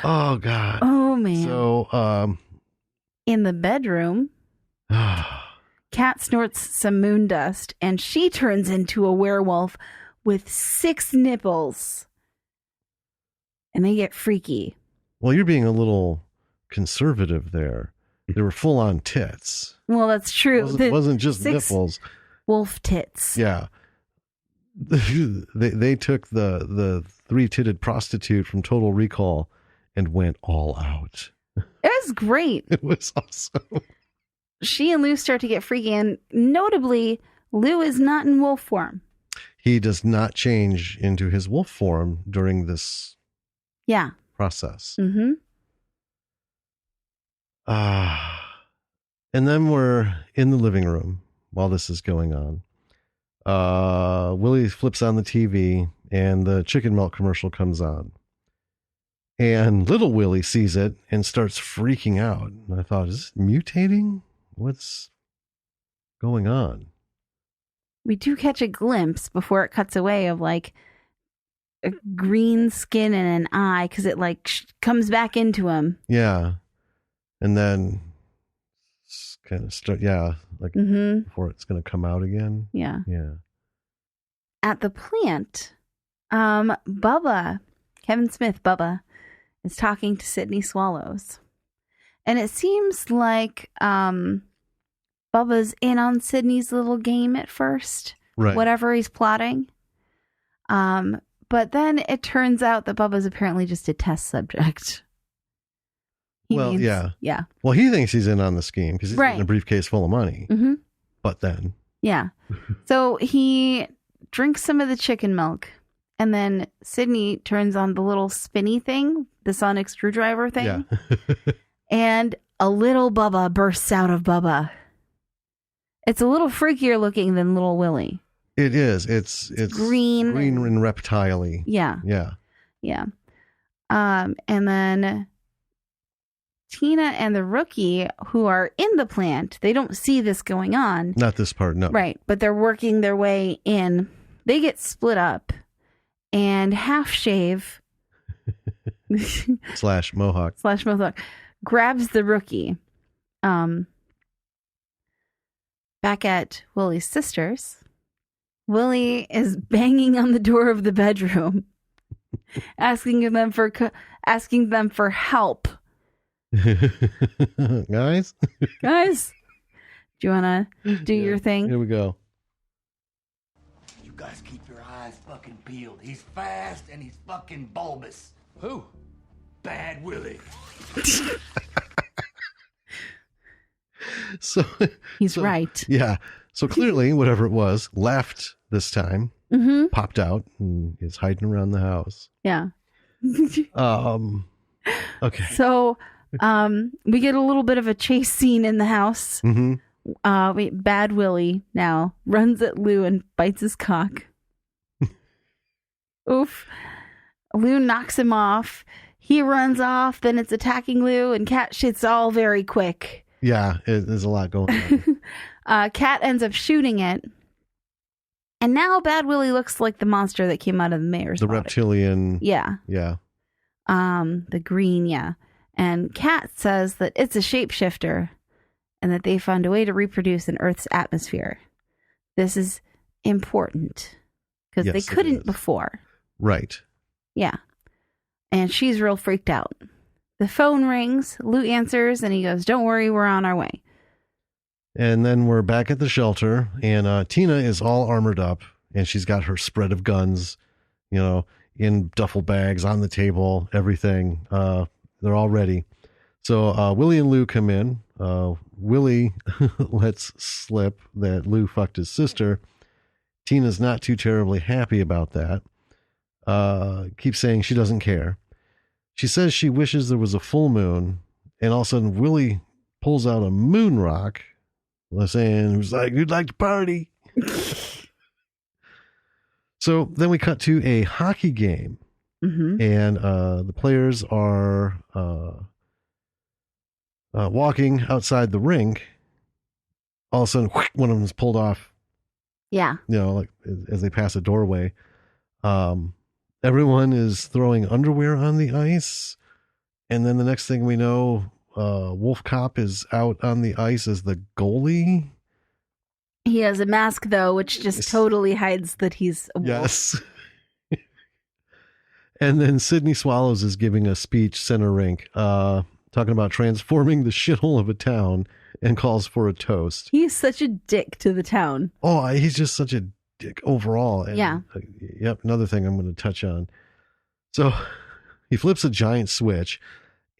B: Oh, God.
C: Oh, man.
B: So,
C: in the bedroom, Kat snorts some moon dust, and she turns into a werewolf with 6 nipples. And they get freaky.
B: well, you're being a little conservative there. They were full on tits.
C: Well, that's true.
B: It wasn't just
C: 6
B: nipples.
C: wolf tits.
B: Yeah. They took the 3-titted prostitute from Total Recall and went all out.
C: It was great.
B: It was awesome.
C: She and Lou start to get freaky, and notably, Lou is not in wolf form.
B: He does not change into his wolf form during this process.
C: Mm-hmm.
B: And then we're in the living room while this is going on. Willie flips on the TV and the chicken milk commercial comes on. And little Willie sees it and starts freaking out. And I thought, is this mutating? What's going on?
C: We do catch a glimpse before it cuts away of like a green skin and an eye because it like comes back into him.
B: Yeah. And then kind of start. Yeah, like before it's going to come out again.
C: Yeah.
B: Yeah.
C: At the plant, Bubba, Kevin Smith, Bubba, is talking to Sydney Swallows. And it seems like Bubba's in on Sydney's little game at first,
B: Right.
C: whatever he's plotting. But then it turns out that Bubba's apparently just a test subject.
B: Yeah.
C: Yeah.
B: Well, he thinks he's in on the scheme because he's
C: Right.
B: in a briefcase full of money.
C: Mm-hmm.
B: But then,
C: Yeah. So he drinks some of the chicken milk, and then Sydney turns on the little spinny thing, the sonic screwdriver thing,
B: yeah,
C: and a little Bubba bursts out of Bubba. It's a little freakier looking than little Willie.
B: it is. It's
C: green
B: and reptile-y.
C: Yeah.
B: Yeah.
C: Yeah. And then Tina and the rookie who are in the plant, they don't see this going on.
B: Not this part, no.
C: Right. But they're working their way in. They get split up, and Half Shave
B: Slash Mohawk.
C: grabs the rookie. Back at Willie's sister's, Willie is banging on the door of the bedroom, asking them for help.
B: Guys,
C: Guys, do you want to do
B: Yeah.
C: your thing?
B: Here we go.
E: You guys keep your eyes fucking peeled. He's fast and he's fucking bulbous.
D: Who?
E: Bad Willie.
B: So
C: He's right.
B: Yeah. So clearly, whatever it was, left this time,
C: Mm-hmm.
B: popped out, and is hiding around the house.
C: Yeah.
B: Okay.
C: So, we get a little bit of a chase scene in the house.
B: Mm-hmm.
C: Bad Willie now runs at Lou and bites his cock. Oof. Lou knocks him off. He runs off. Then it's attacking Lou, and Cat shit's all very quick.
B: Yeah, there's a lot going on.
C: Cat ends up shooting it. And now Bad Willie looks like the monster that came out of the mayor's
B: The
C: body.
B: reptilian.
C: Yeah.
B: Yeah.
C: The green, yeah. And Cat says that it's a shapeshifter and that they found a way to reproduce in Earth's atmosphere. This is important because
B: Yes,
C: they
B: it
C: couldn't
B: is.
C: before.
B: Right.
C: Yeah. And she's real freaked out. The phone rings. Lou answers and he goes, "Don't worry, we're on our way."
B: And then we're back at the shelter, and Tina is all armored up, and she's got her spread of guns, in duffel bags on the table, everything. They're all ready. So Willie and Lou come in. Willie lets slip that Lou fucked his sister. Tina's not too terribly happy about that. Keeps saying she doesn't care. She says she wishes there was a full moon, and all of a sudden Willie pulls out a moon rock, saying, "Who's like, you'd like to party?" So then we cut to a hockey game, and the players are walking outside the rink. All of a sudden, one of them is pulled off.
C: Yeah.
B: Like as they pass a doorway. Everyone is throwing underwear on the ice, and then the next thing we know, WolfCop is out on the ice as the goalie.
C: He has a mask, though, which just totally hides that he's a wolf.
B: Yes. And then Sydney Swallows is giving a speech center rink, talking about transforming the shithole of a town, and calls for a toast.
C: He's such a dick to the town.
B: Oh, he's just such a dick overall. And,
C: Yeah.
B: Yep. Another thing I'm going to touch on. So he flips a giant switch,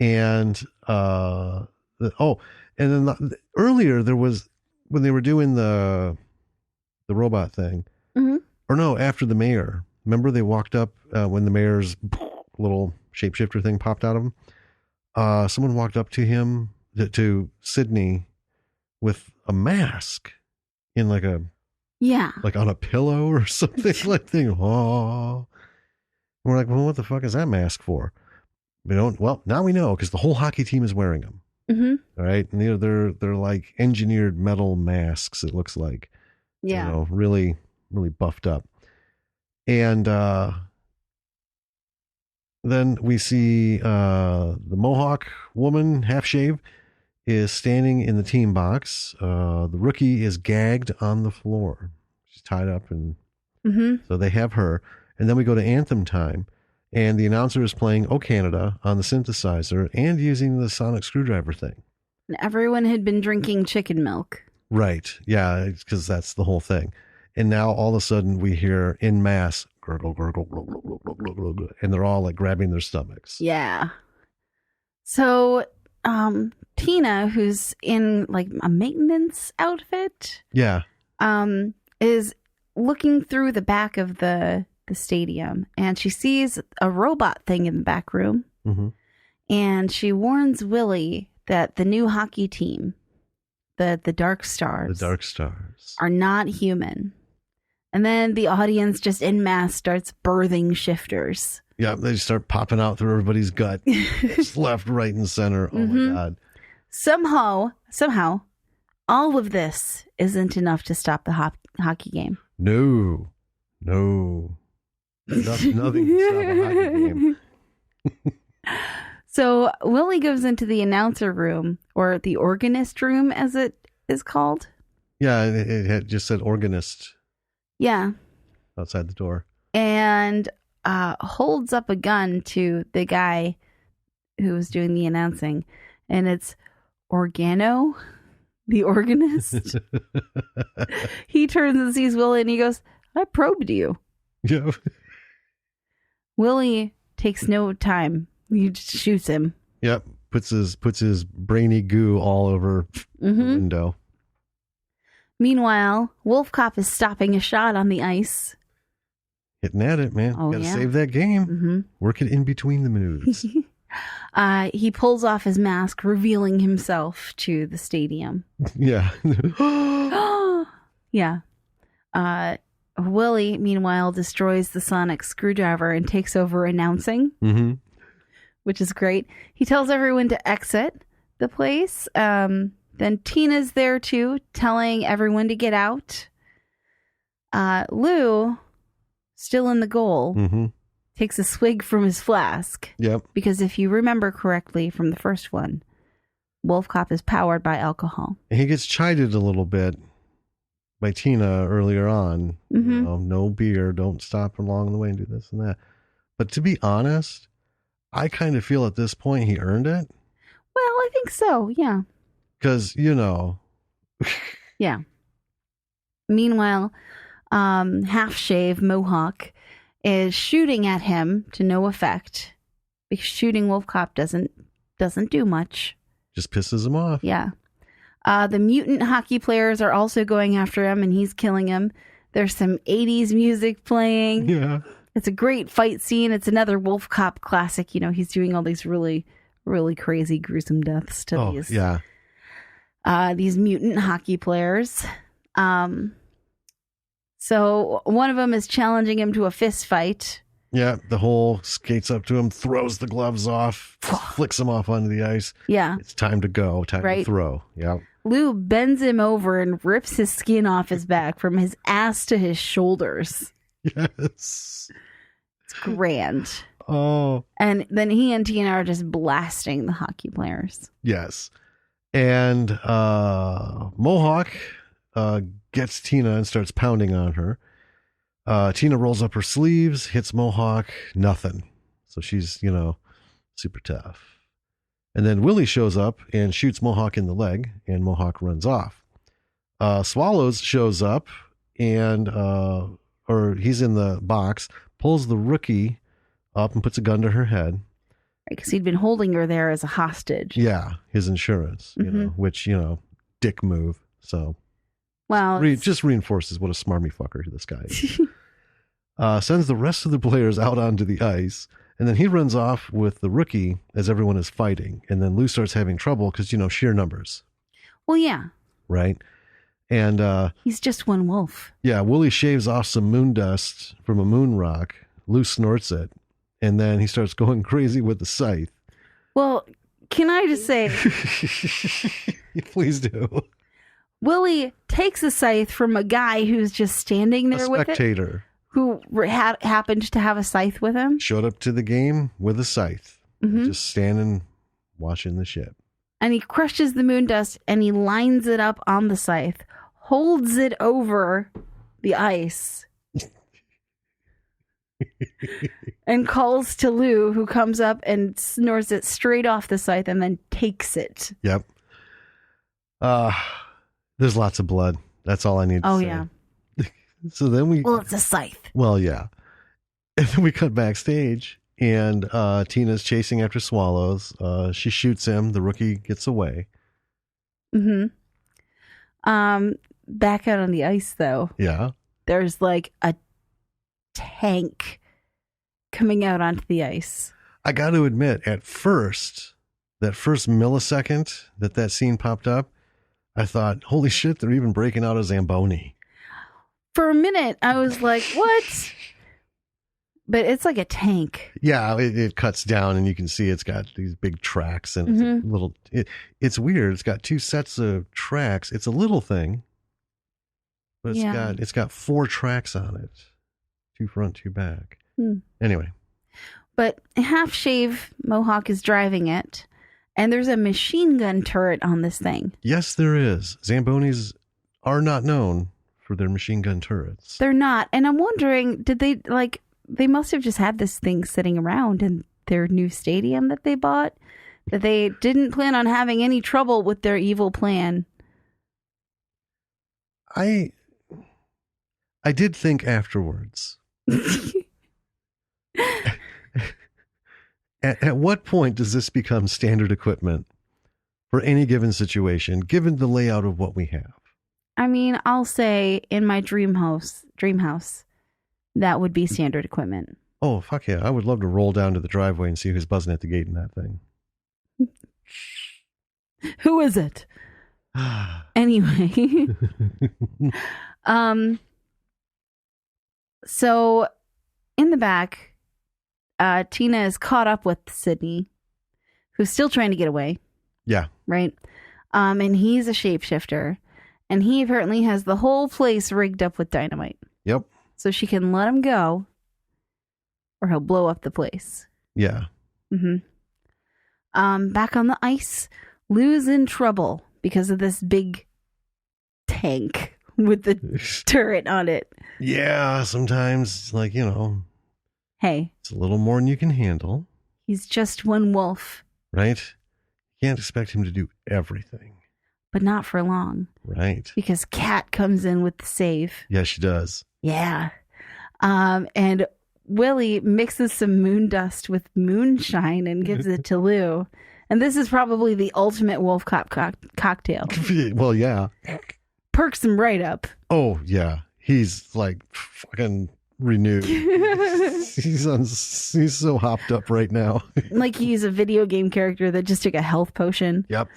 B: and and then earlier there was, when they were doing the robot thing, or no, after the mayor. Remember they walked up when the mayor's little shapeshifter thing popped out of him. Someone walked up to him, to Sydney, with a mask in like on a pillow or something like that. Oh, we're like, well, what the fuck is that mask for? We don't. Well, now we know, because the whole hockey team is wearing them. All right, and they're like engineered metal masks. It looks like,
C: Yeah.
B: really, really buffed up. And then we see the Mohawk woman, half shave, is standing in the team box. The rookie is gagged on the floor. She's tied up, and so they have her. And then we go to anthem time, and the announcer is playing "O Canada" on the synthesizer and using the sonic screwdriver thing.
C: And everyone had been drinking chicken milk.
B: Right. Yeah, because that's the whole thing. And now all of a sudden we hear en masse gurgle, gurgle, gurgle, gurgle, gurgle, gurgle, and they're all like grabbing their stomachs.
C: Yeah. So, Tina, who's in like a maintenance outfit,
B: Yeah.
C: is looking through the back of the stadium, and she sees a robot thing in the back room, and she warns Willie that the new hockey team, the Dark Stars, are not human. And then the audience just en masse starts birthing shifters.
B: Yeah, they start popping out through everybody's gut. Just left, right, and center. Oh my God.
C: Somehow, all of this isn't enough to stop the hockey game.
B: No. Nothing to stop a hockey game.
C: So Willie goes into the announcer room, or the organist room, as it is called.
B: Yeah, it had just said organist
C: Yeah.
B: outside the door.
C: And holds up a gun to the guy who was doing the announcing. And it's Organo, the organist. He turns and sees Willie and he goes, "I probed you."
B: Yeah.
C: Willie takes no time. He just shoots him.
B: Yep. Puts his brainy goo all over the window.
C: Meanwhile, WolfCop is stopping a shot on the ice.
B: Hitting at it, man.
C: Oh,
B: Gotta
C: yeah.
B: save that game. Work it in between the moves.
C: He pulls off his mask, revealing himself to the stadium.
B: Yeah.
C: Yeah. Willie, meanwhile, destroys the sonic screwdriver and takes over announcing, which is great. He tells everyone to exit the place. Then Tina's there too, telling everyone to get out. Lou, still in the goal, takes a swig from his flask.
B: Yep.
C: Because if you remember correctly from the first one, WolfCop is powered by alcohol.
B: And he gets chided a little bit by Tina earlier on. You know, no beer, don't stop along the way and do this and that. But to be honest, I kind of feel at this point he earned it.
C: Well, I think so, yeah.
B: Because,
C: Yeah. Meanwhile, Half Shave Mohawk is shooting at him to no effect, because shooting WolfCop doesn't do much.
B: just pisses him off.
C: Yeah. The mutant hockey players are also going after him, and he's killing him. There's some 80s music playing.
B: Yeah.
C: It's a great fight scene. It's another WolfCop classic. He's doing all these really, really crazy, gruesome deaths to these mutant hockey players. So one of them is challenging him to a fist fight.
B: Yeah, the whole skates up to him, throws the gloves off, flicks him off onto the ice.
C: Yeah.
B: It's time to go, time to throw. Yeah.
C: Lou bends him over and rips his skin off his back from his ass to his shoulders.
B: Yes.
C: It's grand.
B: Oh.
C: And then he and Tina are just blasting the hockey players.
B: Yes. And Mohawk gets Tina and starts pounding on her. Tina rolls up her sleeves, hits Mohawk, nothing. So she's, super tough. And then Willie shows up and shoots Mohawk in the leg, and Mohawk runs off. Swallows shows up and, or he's in the box, pulls the rookie up and puts a gun to her head.
C: Because he'd been holding her there as a hostage.
B: Yeah, his insurance, which, dick move. So,
C: well,
B: just reinforces what a smarmy fucker this guy is. Sends the rest of the players out onto the ice, and then he runs off with the rookie as everyone is fighting. And then Lou starts having trouble because, sheer numbers.
C: Well, yeah.
B: Right? And
C: he's just one wolf.
B: Yeah, Willie shaves off some moon dust from a moon rock. Lou snorts it, and then he starts going crazy with the scythe.
C: Well, can I just say...
B: Please do.
C: Willie takes a scythe from a guy who's just standing there with it.
B: A spectator.
C: Who happened to have a scythe with him.
B: Showed up to the game with a scythe. Just standing, watching the shit.
C: and he crushes the moon dust and he lines it up on the scythe, holds it over the ice, and calls to Lou, who comes up and snores it straight off the scythe and then takes it.
B: Yep. There's lots of blood. That's all I need to say.
C: Yeah.
B: So then
C: Well, it's a scythe.
B: Well, yeah. And then we cut backstage, and Tina's chasing after swallows. She shoots him. The rookie gets away.
C: Mm-hmm. Back out on the ice, though.
B: Yeah.
C: There's like a tank coming out onto the ice.
B: I got to admit, at first, that first millisecond that scene popped up, I thought, holy shit, they're even breaking out a Zamboni.
C: For a minute, I was like, what? But it's like a tank.
B: Yeah, it cuts down and you can see it's got these big tracks and it's a little, it's weird. It's got two sets of tracks. It's a little thing, but it's got 4 tracks on it. 2 front, 2 back. Anyway.
C: But Half Shave Mohawk is driving it, and there's a machine gun turret on this thing.
B: Yes, there is. Zambonis are not known for their machine gun turrets.
C: They're not. And I'm wondering, did they, they must have just had this thing sitting around in their new stadium that they bought, that they didn't plan on having any trouble with their evil plan.
B: I did think afterwards. At what point does this become standard equipment for any given situation, given the layout of what we have?
C: I mean, I'll say in my dream house, that would be standard equipment.
B: Oh, fuck yeah. I would love to roll down to the driveway and see who's buzzing at the gate in that thing.
C: Who is it? Anyway. So in the back, Tina is caught up with Sydney, who's still trying to get away.
B: Yeah.
C: Right? And he's a shapeshifter. And he apparently has the whole place rigged up with dynamite.
B: Yep.
C: So she can let him go, or he'll blow up the place.
B: Yeah.
C: Back on the ice, Lou's in trouble because of this big tank with the turret on it.
B: Yeah, sometimes,
C: Hey.
B: it's a little more than you can handle.
C: He's just one wolf.
B: Right? You can't expect him to do everything.
C: But not for long.
B: Right.
C: Because Kat comes in with the save.
B: Yeah, she does.
C: Yeah. And Willie mixes some moon dust with moonshine and gives it to Lou. And this is probably the ultimate WolfCop cocktail.
B: Well, yeah.
C: Perks him right up.
B: Oh, yeah. He's fucking renewed. He's so hopped up right now.
C: Like he's a video game character that just took a health potion.
B: Yep.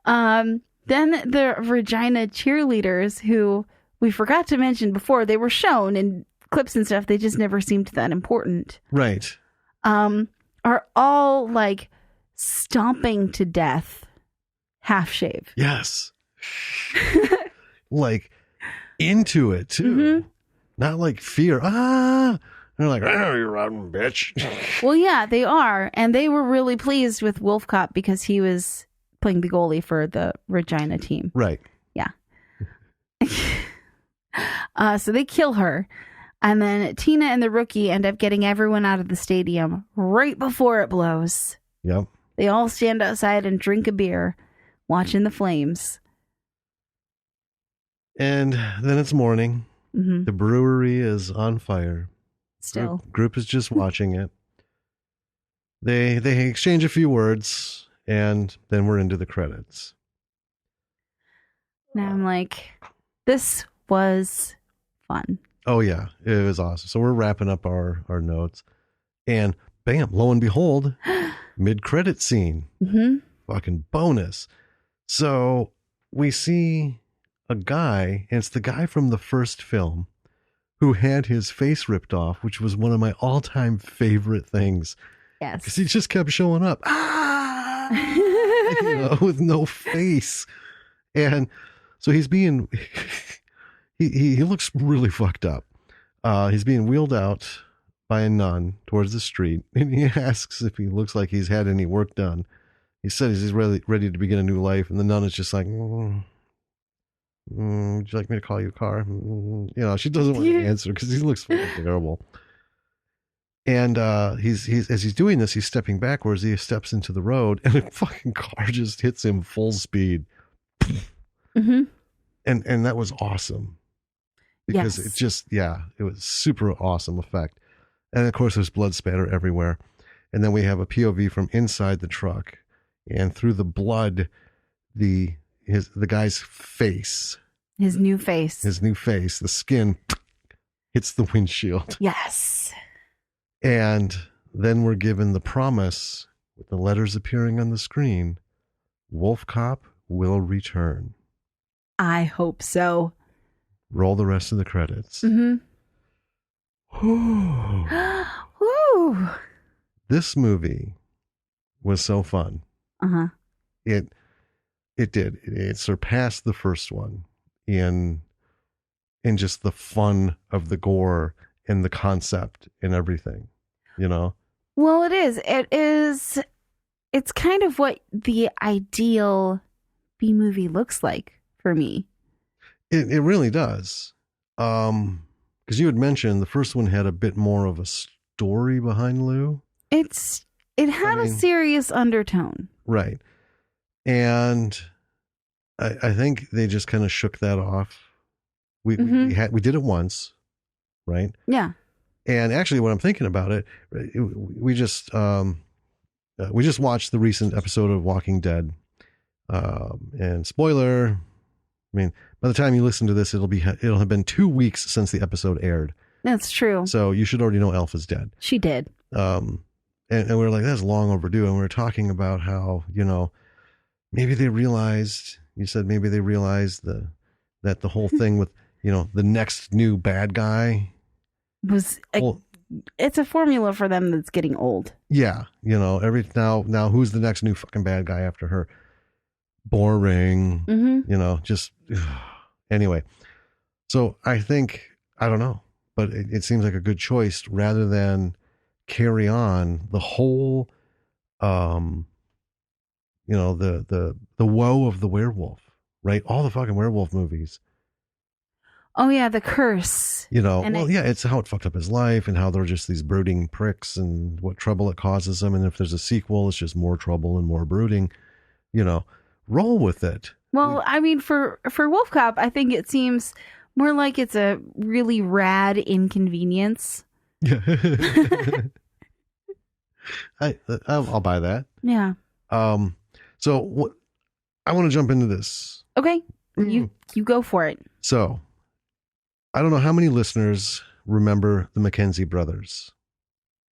C: Then the Regina cheerleaders, who we forgot to mention before, they were shown in clips and stuff. They just never seemed that important.
B: Right.
C: Are all stomping to death Half Shave.
B: Yes. Into it too. Not fear. They're like, oh, you're rotten bitch.
C: Well, yeah, they are. And they were really pleased with WolfCop because he was playing the goalie for the Regina team.
B: Right.
C: Yeah. So they kill her. And then Tina and the rookie end up getting everyone out of the stadium right before it blows.
B: Yep.
C: They all stand outside and drink a beer, watching the flames.
B: And then it's morning. The brewery is on fire.
C: Still.
B: Group is just watching it. They exchange a few words, and then we're into the credits.
C: Now I'm like, this was fun.
B: Oh, yeah. It was awesome. So we're wrapping up our notes. And bam, lo and behold, mid-credit scene. Fucking bonus. So we see a guy, and it's the guy from the first film who had his face ripped off, which was one of my all-time favorite things.
C: Yes.
B: Because he just kept showing up. With no face. And so he's being... he looks really fucked up. He's being wheeled out by a nun towards the street, and he asks if he looks like he's had any work done. He says he's ready to begin a new life, and the nun is just like, would you like me to call you a car? She doesn't want to answer because he looks fucking terrible. And he's as he's doing this, he's stepping backwards. He steps into the road, and a fucking car just hits him full speed.
C: Mm-hmm.
B: And that was awesome because it was super awesome effect. And of course, there's blood spatter everywhere. And then we have a POV from inside the truck, and through the blood, the guy's face,
C: his new face,
B: the skin hits the windshield.
C: Yes.
B: And then we're given the promise with the letters appearing on the screen: WolfCop will return.
C: I hope so.
B: Roll the rest of the credits.
C: Mm-hmm. Woo.
B: This movie was so fun.
C: Uh-huh.
B: It did. It surpassed the first one in just the fun of the gore and the concept and everything,
C: Well, it is. It's kind of what the ideal B-movie looks like for me.
B: It really does. Because you had mentioned the first one had a bit more of a story behind Lou.
C: It had a serious undertone.
B: Right. And I think they just kind of shook that off. We did it once, right?
C: Yeah.
B: And actually, when I'm thinking about it, we just watched the recent episode of Walking Dead. And spoiler, I mean, by the time you listen to this, it'll have been 2 weeks since the episode aired.
C: That's true.
B: So you should already know Alpha's dead.
C: She did.
B: And we were like, that's long overdue. And we were talking about how, maybe they realized, you said maybe they realized that the whole thing with, the next new bad guy
C: it's a formula for them that's getting old.
B: Yeah. Now who's the next new fucking bad guy after her? Boring.
C: Mm-hmm.
B: Anyway. So I don't know, but it seems like a good choice rather than carry on the whole, the woe of the werewolf, right? All the fucking werewolf movies.
C: Oh yeah, the curse.
B: It's how it fucked up his life and how they're just these brooding pricks and what trouble it causes them. And if there's a sequel, it's just more trouble and more brooding. Roll with it.
C: Well, I mean, for WolfCop, I think it seems more like it's a really rad inconvenience.
B: Yeah. I'll buy that.
C: Yeah.
B: So what I want to jump into this.
C: Okay. You go for it.
B: So I don't know how many listeners remember the McKenzie brothers.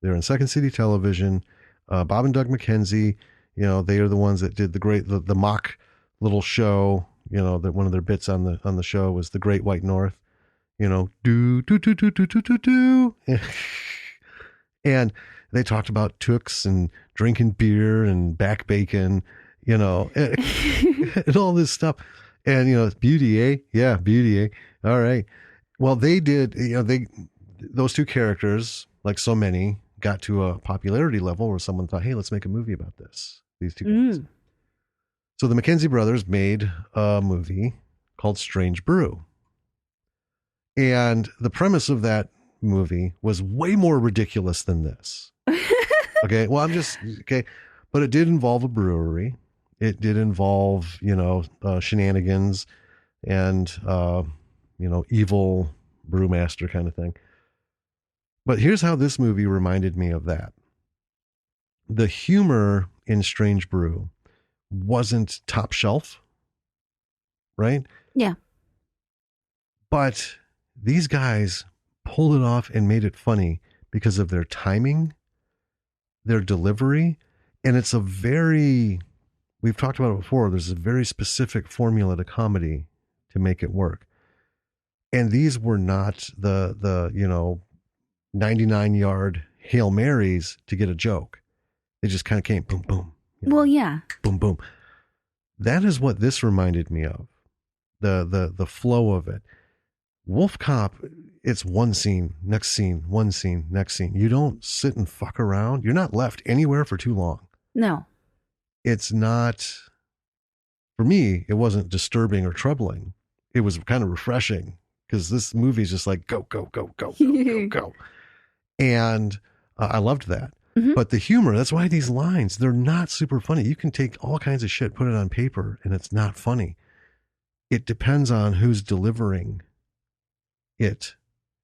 B: They're in Second City Television. Bob and Doug McKenzie, they are the ones that did the mock little show, that one of their bits on the show was The Great White North, do, do, do, do, do, do, do, do. And they talked about tooks and drinking beer and back bacon, and all this stuff. And, beauty, eh? Yeah, beauty, eh? All right. Well, they did, those two characters, like so many, got to a popularity level where someone thought, hey, let's make a movie about this. These two guys. So the McKenzie brothers made a movie called Strange Brew. And the premise of that movie was way more ridiculous than this. Okay. Well, but it did involve a brewery. It did involve, shenanigans and, evil brewmaster kind of thing. But here's how this movie reminded me of that. The humor in Strange Brew wasn't top shelf, right?
C: Yeah.
B: But these guys pulled it off and made it funny because of their timing, their delivery, and it's we've talked about it before, there's a very specific formula to comedy to make it work. And these were not the 99-yard Hail Marys to get a joke. They just kind of came boom, boom.
C: Well, yeah.
B: Boom, boom. That is what this reminded me of. The flow of it. Wolf Cop, it's one scene, next scene, one scene, next scene. You don't sit and fuck around. You're not left anywhere for too long.
C: No.
B: It's not, for me, it wasn't disturbing or troubling. It was kind of refreshing because this movie is just like, go, go, go, go, go, go, go. And I loved that.
C: Mm-hmm.
B: But the humor, that's why these lines, they're not super funny. You can take all kinds of shit, put it on paper, and it's not funny. It depends on who's delivering it.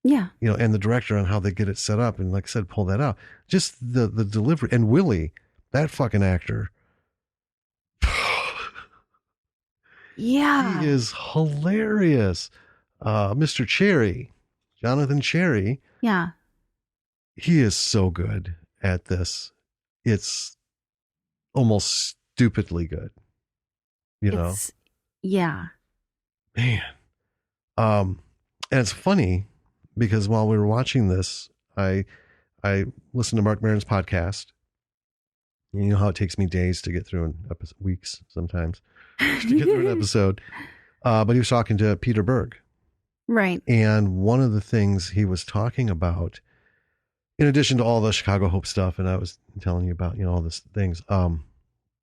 C: Yeah.
B: You know, and the director on how they get it set up. And like I said, pull that out. Just the delivery. And Willie, that fucking actor,
C: Yeah.
B: he is hilarious. Mr. Cherry, Jonathan Cherry.
C: Yeah.
B: He is so good at this. It's almost stupidly good. You know?
C: Yeah.
B: Man. And it's funny because while we were watching this, I listened to Mark Maron's podcast. You know how it takes me days to get through weeks sometimes to get through an episode. But he was talking to Peter Berg.
C: Right.
B: And one of the things he was talking about, in addition to all the Chicago Hope stuff, and I was telling you about, you know, all these things,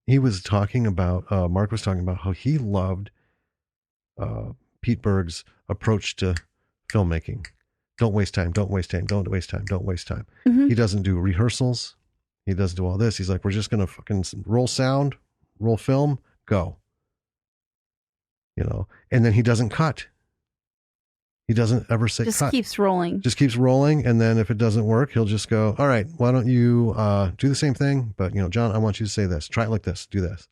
B: he was talking about, Mark was talking about how he loved Pete Berg's approach to filmmaking. Don't waste time, don't waste time, don't waste time, don't waste time.
C: Mm-hmm.
B: He doesn't do rehearsals. He doesn't do all this. He's like, we're just going to fucking roll sound, roll film, go. You know, and then he doesn't cut. He doesn't ever say
C: Just
B: cut.
C: keeps rolling.
B: Just keeps rolling. And then if it doesn't work, he'll just go, all right, why don't you do the same thing? But, you know, John, I want you to say this. Try it like this. Do this.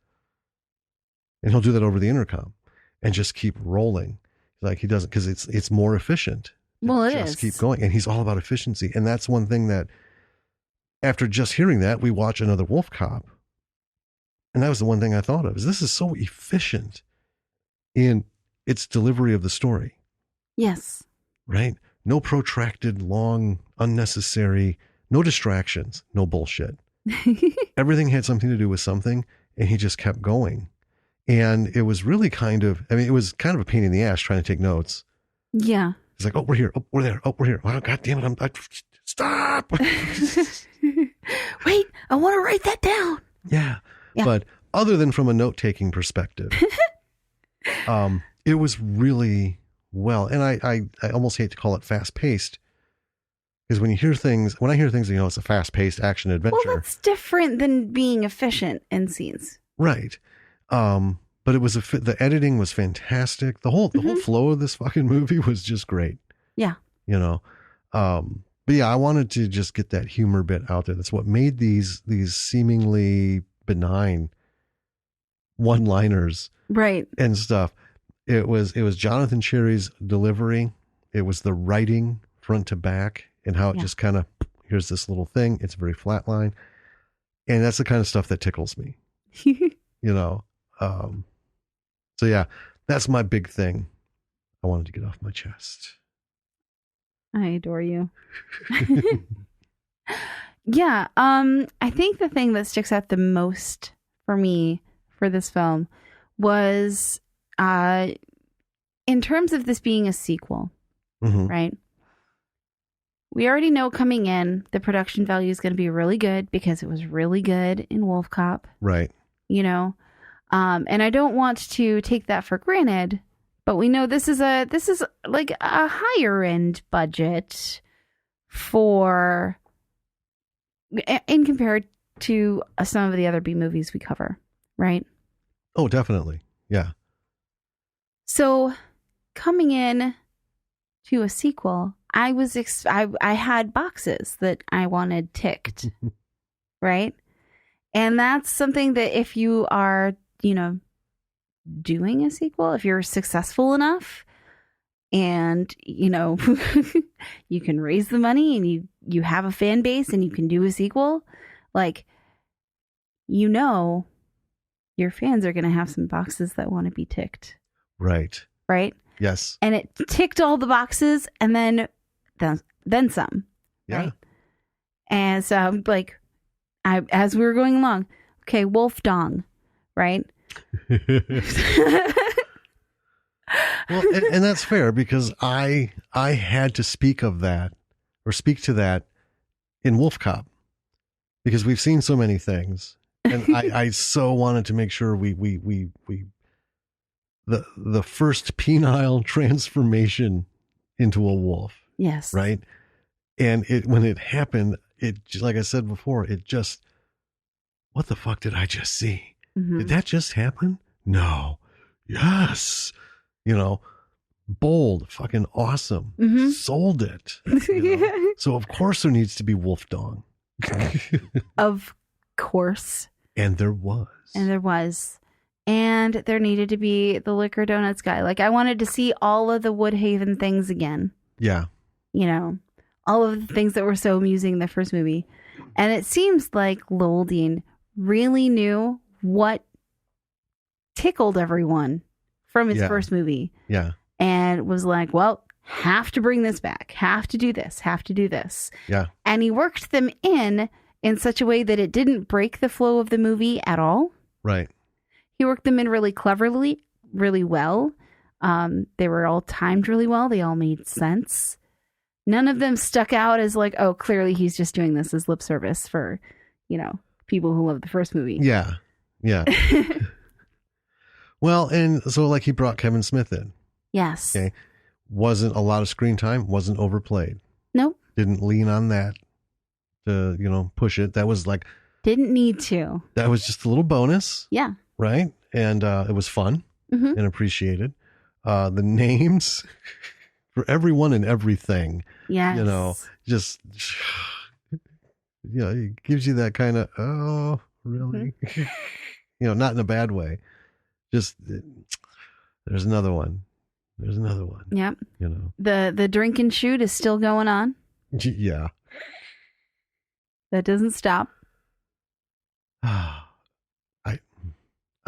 B: And he'll do that over the intercom and just keep rolling. Like he doesn't, because it's more efficient.
C: Well, it
B: just
C: is.
B: keep going. And he's all about efficiency. And that's one thing that after just hearing that, we watch Another WolfCop. And that was the one thing I thought of is this is so efficient in its delivery of the story.
C: Yes.
B: Right? No protracted, long, unnecessary, no distractions, no bullshit. Everything had something to do with something, and he just kept going. And it was really it was kind of a pain in the ass trying to take notes.
C: Yeah.
B: It's like, oh, we're here. Oh, we're there. Oh, we're here. Oh, God damn it. Stop.
C: Wait, I want to write that down.
B: Yeah.
C: Yeah.
B: But other than from a note-taking perspective, it was really well. And I almost hate to call it fast-paced because when I hear things, you know, it's a fast-paced action adventure.
C: Well, that's different than being efficient in scenes.
B: Right. But it was the editing was fantastic. The whole flow of this fucking movie was just great.
C: Yeah.
B: You know, but yeah, I wanted to just get that humor bit out there. That's what made these seemingly benign one-liners,
C: right,
B: and stuff. It was Jonathan Cherry's delivery. It was the writing front to back, and how it just kind of here's this little thing. It's very flatline, and that's the kind of stuff that tickles me. You know. So yeah, that's my big thing. I wanted to get off my chest.
C: I adore you. Yeah. I think the thing that sticks out the most for me for this film was, in terms of this being a sequel, right? We already know coming in, the production value is going to be really good because it was really good in Wolf Cop.
B: Right.
C: You know, and I don't want to take that for granted, but we know this is like a higher end budget in compared to some of the other B movies we cover, right?
B: Oh, definitely. Yeah.
C: So coming in to a sequel, I had boxes that I wanted ticked, right? And that's something that if you are, you know, doing a sequel, if you're successful enough and, you know, you can raise the money and you have a fan base and you can do a sequel, like, you know, your fans are going to have some boxes that want to be ticked.
B: Right.
C: Right?
B: Yes.
C: And it ticked all the boxes and then some.
B: Yeah.
C: Right? And so, like, as we were going along, okay, Wolf Dong, right?
B: Well, and that's fair because I had to speak of that or speak to that in Wolf Cop because we've seen so many things, and I so wanted to make sure we the first penile transformation into a wolf,
C: Yes.
B: right? And when it happened, like I said before, it just, what the fuck did I just see?
C: Mhm.
B: Did that just happen? No. Yes. Bold, fucking awesome.
C: Mhm.
B: Sold it. So of course there needs to be wolf dong.
C: Of course.
B: And there was.
C: And there was. And there needed to be the Liquor Donuts guy. Like, I wanted to see all of the Woodhaven things again.
B: Yeah.
C: All of the things that were so amusing in the first movie. And it seems like Lowell Dean really knew what tickled everyone from his first movie.
B: Yeah.
C: And was like, well, have to bring this back. Have to do this. Have to do this.
B: Yeah.
C: And he worked them in such a way that it didn't break the flow of the movie at all.
B: Right.
C: He worked them in really cleverly, really well. They were all timed really well. They all made sense. None of them stuck out as like, oh, clearly he's just doing this as lip service for, people who love the first movie.
B: Yeah. Yeah. Well, and so like he brought Kevin Smith in.
C: Yes.
B: Okay. Wasn't a lot of screen time, wasn't overplayed.
C: Nope.
B: Didn't lean on that to, push it. That was like,
C: didn't need to.
B: that was just a little bonus.
C: Yeah.
B: Right. And it was fun
C: Mhm.
B: and appreciated. The names for everyone and everything,
C: Yes.
B: just, it gives you that kind of, oh, really? Not in a bad way. Just, there's another one. There's another one.
C: Yep. The drink and shoot is still going on.
B: Yeah.
C: That doesn't stop.
B: I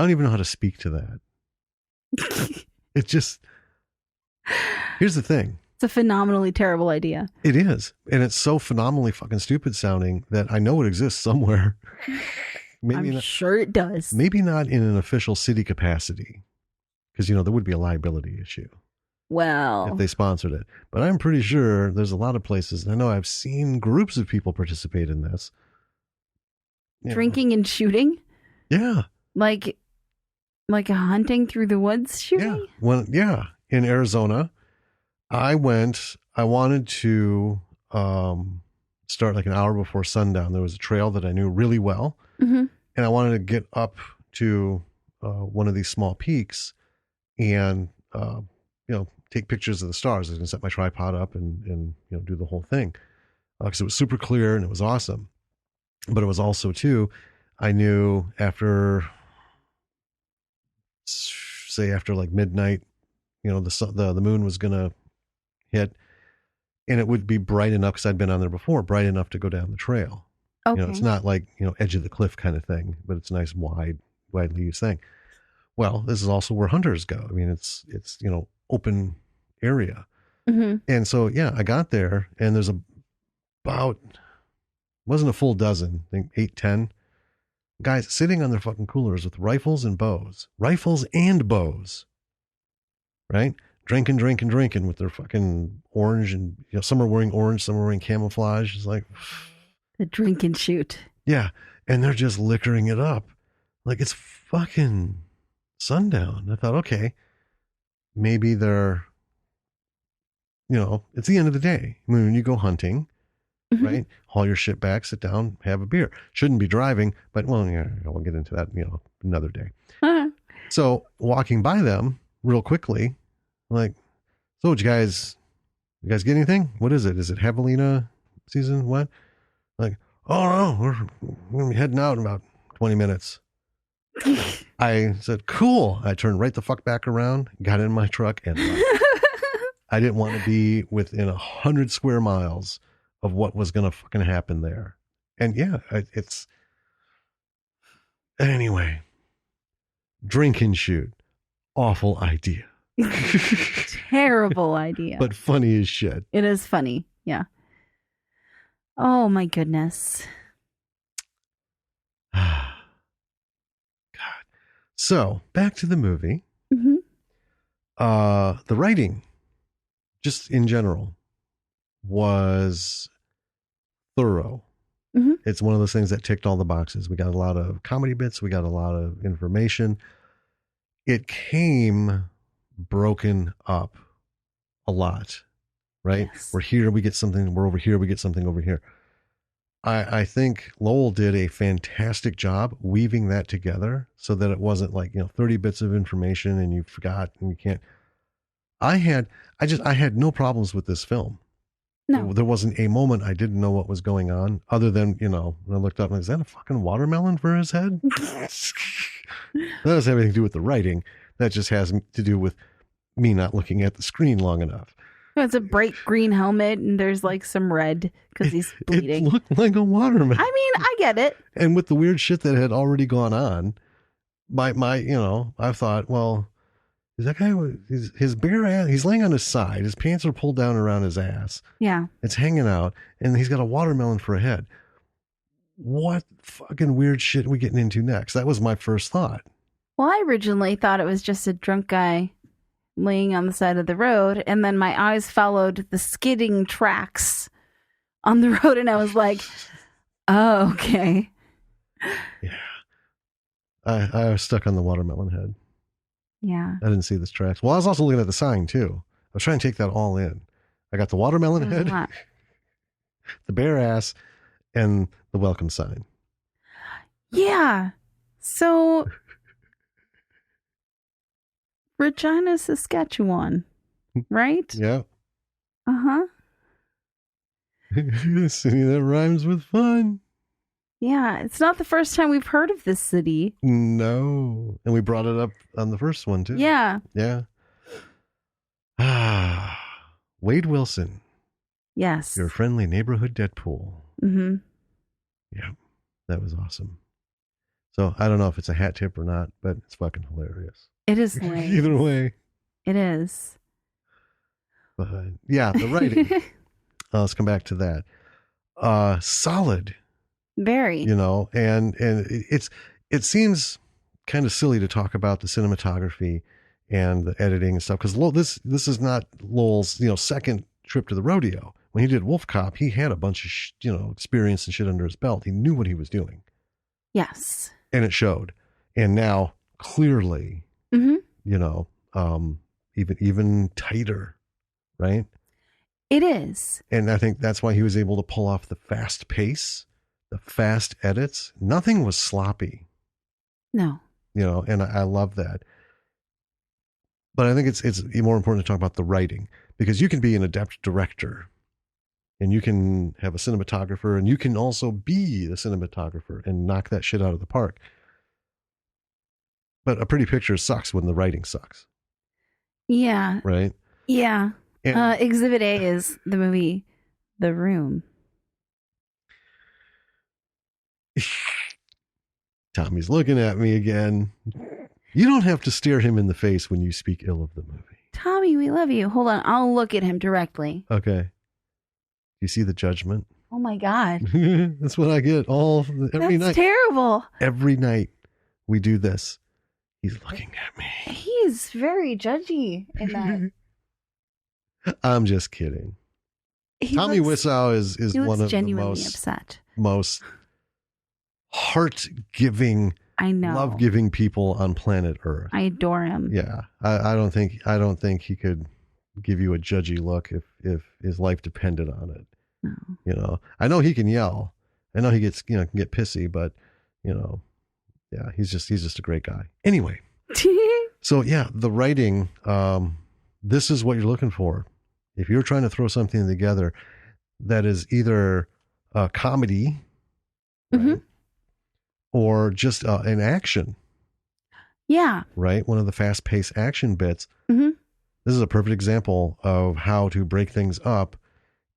B: don't even know how to speak to that. It just, here's the thing.
C: It's a phenomenally terrible idea.
B: It is. And it's so phenomenally fucking stupid sounding that I know it exists somewhere.
C: I'm sure it does.
B: Maybe not in an official city capacity. Because, there would be a liability issue.
C: Well,
B: If they sponsored it. But I'm pretty sure there's a lot of places, and I know I've seen groups of people participate in this.
C: Drinking and shooting?
B: Yeah.
C: Like a hunting through the woods shooting?
B: Yeah. In Arizona, I wanted to start like an hour before sundown. There was a trail that I knew really well.
C: Mm-hmm.
B: And I wanted to get up to one of these small peaks and, take pictures of the stars. I was going to set my tripod up and do the whole thing. Because it was super clear and it was awesome. But it was also, too, I knew after like midnight, the moon was going to hit and it would be bright enough, because I'd been on there before, bright enough to go down the trail.
C: Okay.
B: It's not like, edge of the cliff kind of thing, but it's a nice widely used thing. Well, this is also where hunters go. I mean, it's open area.
C: Mm-hmm.
B: And so, I got there and there's wasn't a full dozen, I think 8, 10 guys sitting on their fucking coolers with rifles and bows, right? Drinking with their fucking orange, and some are wearing orange, some are wearing camouflage. It's like
C: the drink and shoot.
B: Yeah. And they're just liquoring it up. Like it's fucking sundown. I thought, okay, maybe they're, it's the end of the day. I mean, when you go hunting,
C: Mm-hmm.
B: right? Haul your shit back, sit down, have a beer. Shouldn't be driving, but we'll get into that, another day.
C: Uh-huh.
B: So walking by them real quickly, like, so you guys get anything? What is it? Is it javelina season? What? Like, oh no, we're going to be heading out in about 20 minutes. I said, cool. I turned right the fuck back around, got in my truck, and left. I didn't want to be within 100 square miles of what was going to fucking happen there. And it's anyway, drink and shoot. Awful idea.
C: Terrible idea.
B: But funny as shit.
C: It is funny. Yeah. Oh my goodness.
B: God. So back to the movie.
C: Mm-hmm.
B: The writing, just in general, was thorough.
C: Mhm.
B: It's one of those things that ticked all the boxes. We got a lot of comedy bits. We got a lot of information. It came broken up a lot, right?
C: Yes.
B: We're here, we get something. We're over here, we get something over here. I think Lowell did a fantastic job weaving that together so that it wasn't like, 30 bits of information and you forgot and you can't. I had no problems with this film.
C: No.
B: There wasn't a moment I didn't know what was going on other than, when I looked up and is that a fucking watermelon for his head? That doesn't have anything to do with the writing. That just has to do with me not looking at the screen long enough.
C: It's a bright green helmet, and there's like some red because he's bleeding.
B: It looked like a watermelon.
C: I mean, I get it.
B: And with the weird shit that had already gone on, I thought, well, is that guy, his bare ass, he's laying on his side, his pants are pulled down around his ass.
C: Yeah.
B: It's hanging out, and he's got a watermelon for a head. What fucking weird shit are we getting into next? That was my first thought.
C: Well, I originally thought it was just a drunk guy laying on the side of the road, and then my eyes followed the skidding tracks on the road, and I was like, oh, okay.
B: Yeah. I was stuck on the watermelon head.
C: Yeah.
B: I didn't see this tracks. Well, I was also looking at the sign too. I was trying to take that all in. I got the watermelon
C: There's a
B: head,
C: lot.
B: the bare ass, and the welcome sign.
C: Yeah. So, Regina, Saskatchewan, right?
B: Yeah.
C: Uh-huh.
B: City that rhymes with fun.
C: Yeah. It's not the first time we've heard of this city.
B: No. And we brought it up on the first one too.
C: Yeah.
B: Yeah. Wade Wilson,
C: Yes.
B: your friendly neighborhood Deadpool.
C: Mm-hmm.
B: Yeah. That was awesome. So I don't know if it's a hat tip or not, but it's fucking hilarious.
C: It is hilarious.
B: Either way.
C: It is.
B: But yeah, the writing. Let's come back to that. Solid.
C: Very.
B: And it seems kind of silly to talk about the cinematography and the editing and stuff because this is not Lowell's second trip to the rodeo. When he did WolfCop, he had a bunch of experience and shit under his belt. He knew what he was doing,
C: Yes.
B: and it showed. And now clearly,
C: Mm-hmm.
B: even tighter, right?
C: It is.
B: And I think that's why he was able to pull off the fast pace, the fast edits. Nothing was sloppy,
C: No.
B: and I love that. But I think it's more important to talk about the writing because you can be an adept director and you can have a cinematographer and you can also be the cinematographer and knock that shit out of the park. But a pretty picture sucks when the writing sucks,
C: Yeah.
B: right?
C: Yeah.
B: And
C: Exhibit A is the movie The Room.
B: Tommy's looking at me again. You don't have to stare him in the face when you speak ill of the movie.
C: Tommy, we love you. Hold on. I'll look at him directly.
B: Okay. You see the judgment?
C: Oh my God.
B: That's what I get every
C: That's
B: night.
C: terrible.
B: Every night we do this. He's looking at me.
C: He's very judgy in that.
B: I'm just kidding.
C: He
B: Tommy
C: looks-
B: Wiseau is
C: he
B: one
C: looks
B: of the
C: genuinely upset.
B: most heart-giving,
C: I know.
B: love-giving people on planet Earth.
C: I adore him.
B: Yeah, I don't think he could give you a judgy look if his life depended on it.
C: No.
B: I know he can yell. I know he gets can get pissy, but yeah, he's just a great guy. Anyway, so yeah, the writing. This is what you're looking for. If you're trying to throw something together that is either a comedy,
C: Mhm.
B: right, or just an action,
C: Yeah.
B: right? One of the fast-paced action bits.
C: Mhm.
B: This is a perfect example of how to break things up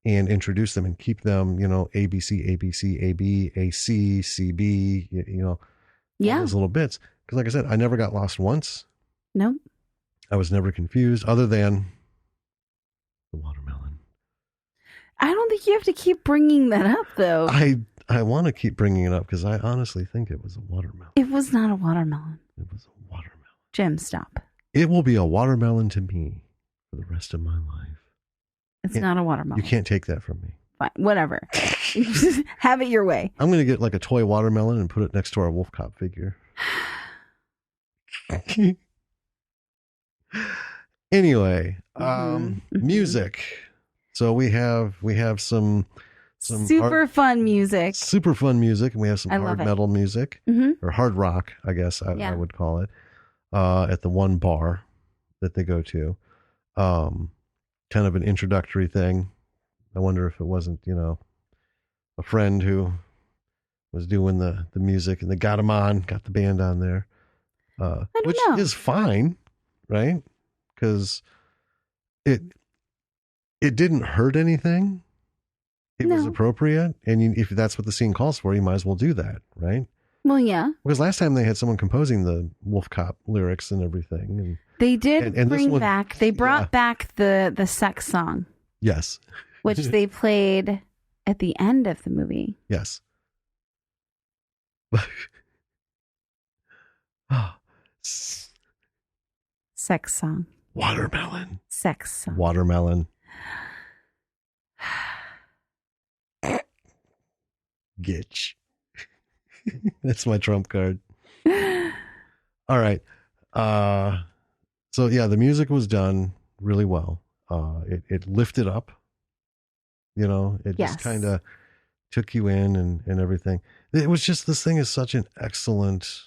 B: and introduce them and keep them, ABC, ABC, AB, AC, CB, all
C: Yeah.
B: those little bits. Because like I said, I never got lost once.
C: Nope.
B: I was never confused other than the watermelon.
C: I don't think you have to keep bringing that up, though.
B: I want to keep bringing it up because I honestly think it was a watermelon.
C: It was not a watermelon.
B: It was a watermelon.
C: Jim, stop.
B: It will be a watermelon to me for the rest of my life.
C: It's not a watermelon.
B: You can't take that from me.
C: Fine, whatever. Have it your way.
B: I'm going to get like a toy watermelon and put it next to our WolfCop figure. Anyway, music. So we have some
C: super fun music.
B: Super fun music, and we have some
C: I love
B: hard
C: it.
B: metal music or hard rock, I guess I would call it. At the one bar that they go to, kind of an introductory thing. I wonder if it wasn't, a friend who was doing the music and they got the band on there, which is fine, right? Because it didn't hurt anything. It was appropriate, and if that's what the scene calls for, you might as well do that, right?
C: Well, yeah.
B: Because last time they had someone composing the WolfCop lyrics and everything, and
C: they did
B: and
C: bring back. They brought back the sex song.
B: Yes,
C: which they played at the end of the movie.
B: Yes.
C: Sex song.
B: Watermelon.
C: Sex song.
B: Watermelon. Gitch. That's my trump card. All right. So yeah, the music was done really well. It lifted up, it just kind of took you in and everything. It was just, this thing is such an excellent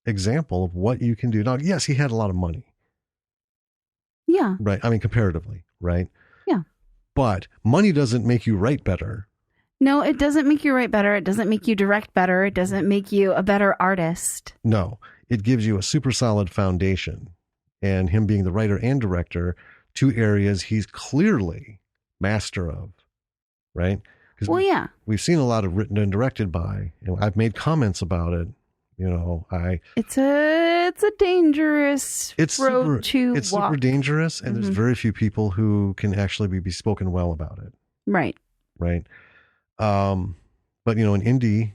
B: example of what you can do. Now, yes, he had a lot of money.
C: Yeah.
B: Right. I mean, comparatively, right?
C: Yeah.
B: But money doesn't make you write better.
C: No, it doesn't make you write better. It doesn't make you direct better. It doesn't make you a better artist.
B: No, it gives you a super solid foundation. And him being the writer and director, two areas he's clearly master of, right? Because we've seen a lot of written and directed by, and I've made comments about it. It's
C: a dangerous road to walk.
B: It's super dangerous, and there's very few people who can actually be spoken well about it.
C: Right.
B: Right. But in indie,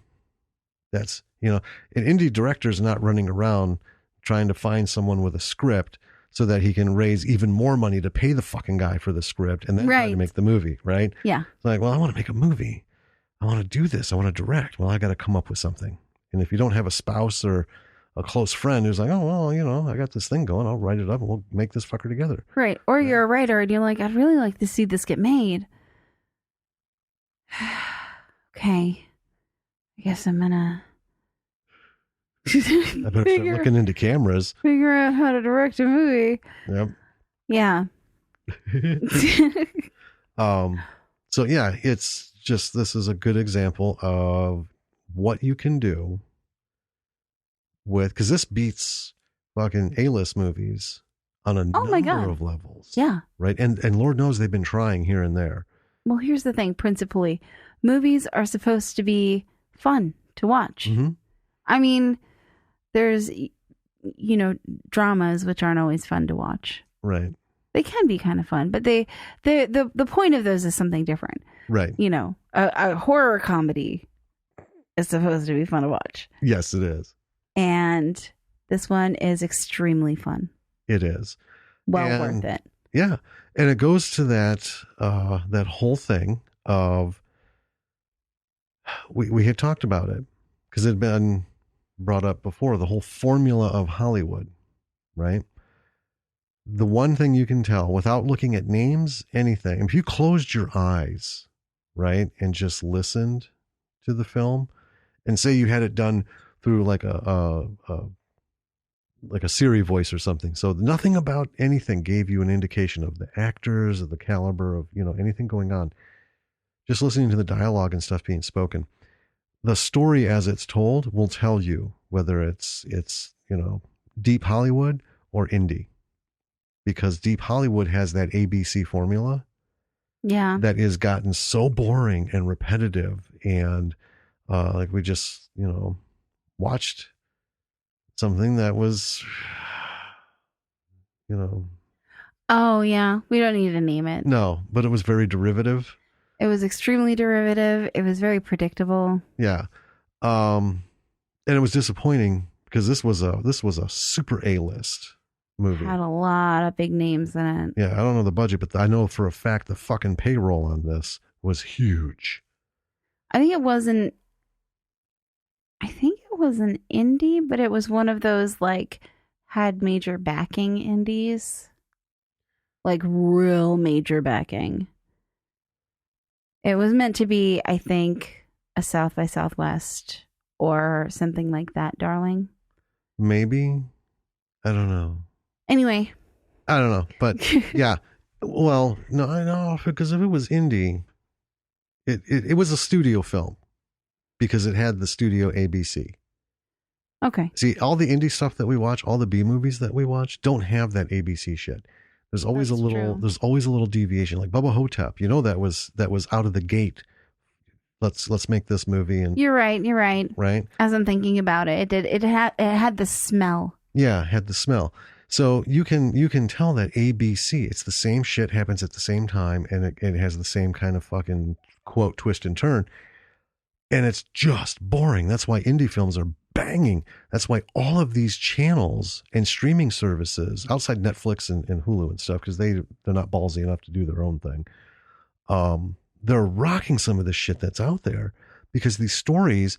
B: that's an indie director's not running around trying to find someone with a script so that he can raise even more money to pay the fucking guy for the script and then try to make the movie, right?
C: Yeah.
B: It's like, well, I want to make a movie. I want to do this. I want to direct. Well, I got to come up with something. And if you don't have a spouse or a close friend who's like, oh, well, I got this thing going, I'll write it up and we'll make this fucker together.
C: Right. Or you're a writer and you're like, I'd really like to see this get made. Okay. I guess I'm gonna
B: I better start looking into cameras.
C: Figure out how to direct a movie.
B: Yep.
C: Yeah.
B: So yeah, it's just, this is a good example of what you can do with, because this beats fucking A-list movies on a number of levels.
C: Yeah.
B: Right. And Lord knows they've been trying here and there.
C: Well, here's the thing, principally. Movies are supposed to be fun to watch.
B: Mm-hmm.
C: I mean, there's, dramas which aren't always fun to watch.
B: Right.
C: They can be kind of fun, but the point of those is something different.
B: Right.
C: A horror comedy is supposed to be fun to watch.
B: Yes, it is.
C: And this one is extremely fun.
B: It is.
C: Worth it.
B: Yeah. And it goes to that whole thing of, we had talked about it because it had been brought up before, the whole formula of Hollywood, right? The one thing you can tell without looking at names, anything, if you closed your eyes, right, and just listened to the film, and say you had it done through like a Siri voice or something, so nothing about anything gave you an indication of the actors or the caliber of anything going on. Just listening to the dialogue and stuff being spoken, the story as it's told will tell you whether it's deep Hollywood or indie. Because deep Hollywood has that ABC formula that has gotten so boring and repetitive. And like we just, watched something that was,
C: Oh, yeah. We don't need to name it.
B: No, but it was very derivative.
C: It was extremely derivative. It was very predictable.
B: Yeah. And it was disappointing because this was a super A-list movie.
C: Had a lot of big names in it.
B: Yeah, I don't know the budget, but I know for a fact the fucking payroll on this was huge.
C: I think it wasn't. I think it was an indie, but it was one of those like had major backing indies, like real major backing. It was meant to be, I think, a South by Southwest or something like that, darling.
B: Maybe. I don't know.
C: Anyway.
B: I don't know. But yeah. Well, no, I know, because if it was indie, it was a studio film because it had the studio ABC.
C: Okay.
B: See, all the indie stuff that we watch, all the B movies that we watch, don't have that ABC shit. There's always
C: That's true.
B: there's always a little deviation. Like Bubba Hotep, that was out of the gate. Let's make this movie, and
C: You're right.
B: right.
C: As I'm thinking about it, it had the smell.
B: Yeah, had the smell. So you can tell that ABC, it's the same shit happens at the same time, and it has the same kind of fucking quote twist and turn, and it's just boring. That's why indie films are banging. That's why all of these channels and streaming services outside Netflix and Hulu and stuff, because they're not ballsy enough to do their own thing. They're rocking some of the shit that's out there because these stories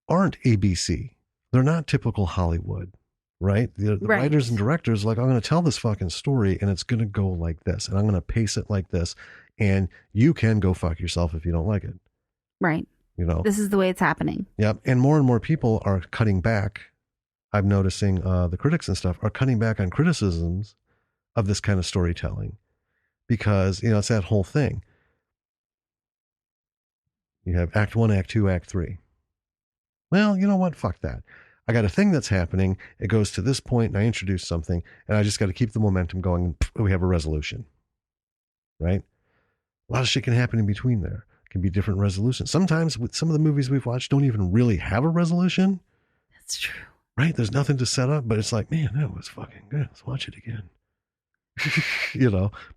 B: aren't ABC. They're not typical Hollywood, right? The
C: Right.
B: writers and directors are like, I'm going to tell this fucking story and it's going to go like this, and I'm going to pace it like this, and you can go fuck yourself if you don't like it.
C: Right. This is the way it's happening.
B: Yep. And more people are cutting back. I'm noticing the critics and stuff are cutting back on criticisms of this kind of storytelling because, it's that whole thing. You have act 1, act 2, act 3. Well, you know what? Fuck that. I got a thing that's happening. It goes to this point and I introduce something and I just got to keep the momentum going. And we have a resolution, right? A lot of shit can happen in between there. Can be different resolutions. Sometimes with some of the movies we've watched don't even really have a resolution.
C: That's true.
B: Right? There's nothing to set up, but it's like, man, that was fucking good. Let's watch it again.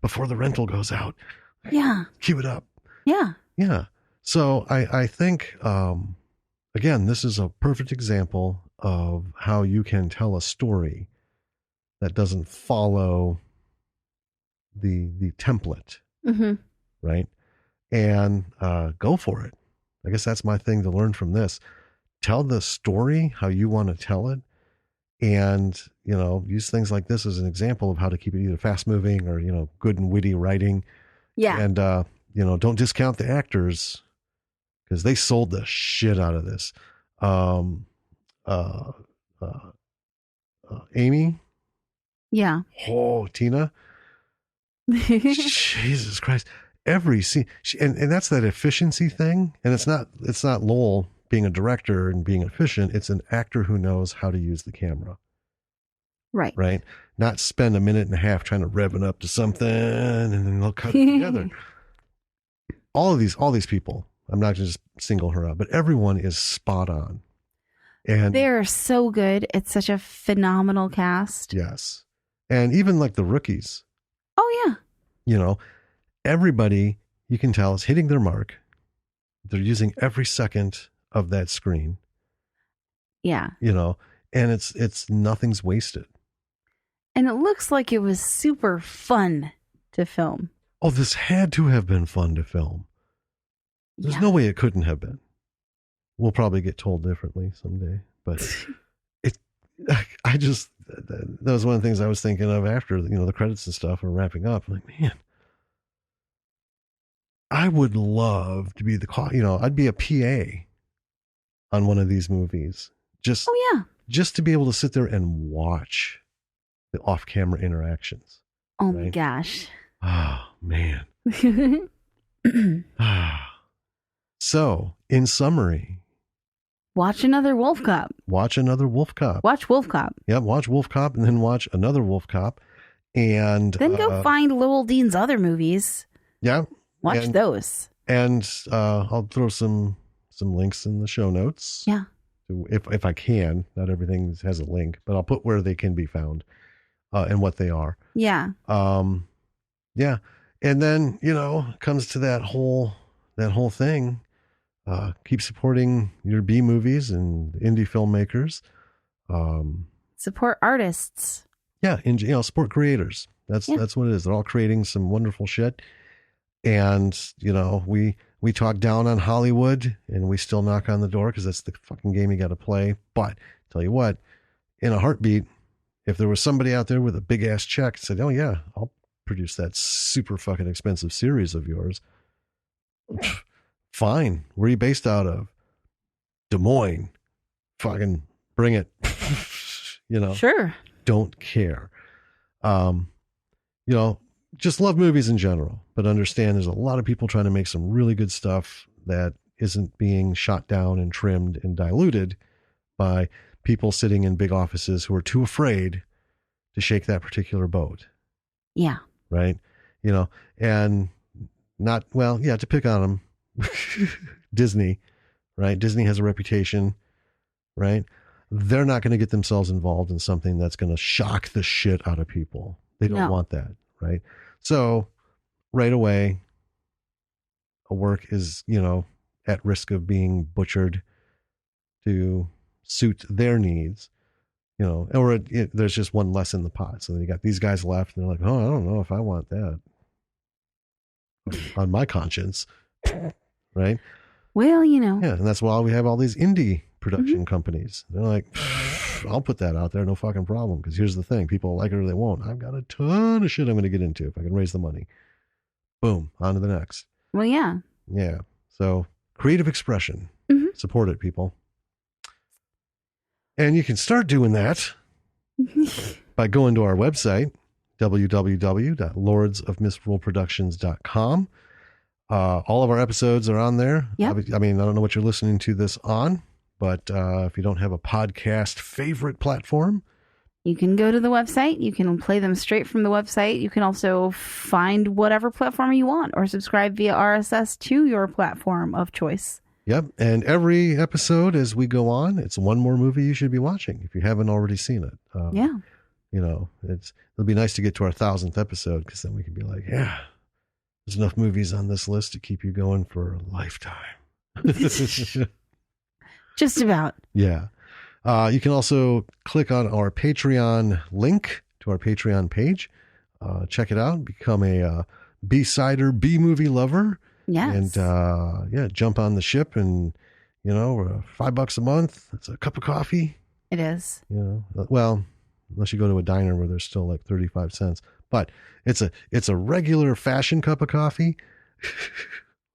B: Before the rental goes out.
C: Yeah.
B: Cue it up.
C: Yeah.
B: Yeah. So I think, again, this is a perfect example of how you can tell a story that doesn't follow the template,
C: Mm-hmm.
B: right? And go for it. I guess that's my thing to learn from this. Tell the story how you want to tell it, and use things like this as an example of how to keep it either fast moving or good and witty writing.
C: Yeah.
B: And don't discount the actors because they sold the shit out of this. Amy.
C: Yeah.
B: Oh, Tina. Jesus Christ. Every scene, and that's that efficiency thing. And it's not Lowell being a director and being efficient. It's an actor who knows how to use the camera.
C: Right.
B: Right. Not spend a minute and a half trying to rev it up to something and then they'll cut it together. All these people, I'm not just single her out, but everyone is spot on. And
C: They're so good. It's such a phenomenal cast.
B: yes. And even like the rookies,
C: Oh, yeah.
B: Everybody, you can tell, is hitting their mark. They're using every second of that screen,
C: Yeah.
B: and it's nothing's wasted.
C: And it looks like it was super fun to film.
B: Oh, this had to have been fun to film. There's
C: Yeah.
B: no way it couldn't have been. We'll probably get told differently someday, but that was one of the things I was thinking of after, the credits and stuff are wrapping up. I'm like, man, I would love to be I'd be a PA on one of these movies.
C: Oh, yeah.
B: Just to be able to sit there and watch the off-camera interactions.
C: Oh, my
B: Right.
C: gosh.
B: Oh, man. So, in summary,
C: Watch Another WolfCop.
B: watch Another WolfCop.
C: Watch WolfCop.
B: Yep, watch WolfCop and then watch Another WolfCop. And
C: Then go find Lowell Dean's other movies.
B: yeah.
C: Watch
B: and,
C: those.
B: And I'll throw some links in the show notes.
C: Yeah.
B: If I can. Not everything has a link, but I'll put where they can be found and what they are.
C: Yeah.
B: Yeah. And then, comes to that whole thing. Keep supporting your B movies and indie filmmakers.
C: Support artists.
B: Yeah, support creators. That's what it is. They're all creating some wonderful shit. And, we talk down on Hollywood and we still knock on the door because that's the fucking game you got to play. But tell you what, in a heartbeat, if there was somebody out there with a big ass check and said, oh yeah, I'll produce that super fucking expensive series of yours. Fine. Where are you based out of? Des Moines. Fucking bring it.
C: Sure.
B: Don't care. Just love movies in general, but understand there's a lot of people trying to make some really good stuff that isn't being shot down and trimmed and diluted by people sitting in big offices who are too afraid to shake that particular boat.
C: Yeah.
B: Right. And not, to pick on them, Disney, right? Disney has a reputation, right? They're not going to get themselves involved in something that's going to shock the shit out of people. They don't want that. Right. So right away, a work is, at risk of being butchered to suit their needs, or there's just one less in the pot. So then you got these guys left and they're like, oh, I don't know if I want that on my conscience. Right.
C: Well,
B: Yeah. And that's why we have all these indie production companies. They're like, I'll put that out there. No fucking problem. Because here's the thing. People like it or they won't. I've got a ton of shit I'm going to get into if I can raise the money. Boom. On to the next.
C: Well, yeah.
B: Yeah. So creative expression. Support it, people. And you can start doing that by going to our website, www.lordsofmisruleproductions.com. All of our episodes are on there.
C: Yep.
B: I mean, I don't know what you're listening to this on, but if you don't have a podcast favorite platform,
C: you can go to the website. You can play them straight from the website. You can also find whatever platform you want or subscribe via RSS to your platform of choice.
B: Yep. And every episode as we go on, it's one more movie you should be watching if you haven't already seen it.
C: Yeah.
B: It'll be nice to get to our 1,000th episode because then we can be like, yeah, there's enough movies on this list to keep you going for a lifetime.
C: Just about.
B: Yeah. You can also click on our Patreon link to our Patreon page. Check it out. Become a B-sider, B-movie lover.
C: Yes.
B: And jump on the ship and, $5 a month. It's a cup of coffee.
C: It is.
B: Well, unless you go to a diner where there's still like 35 cents. But it's a regular fashion cup of coffee.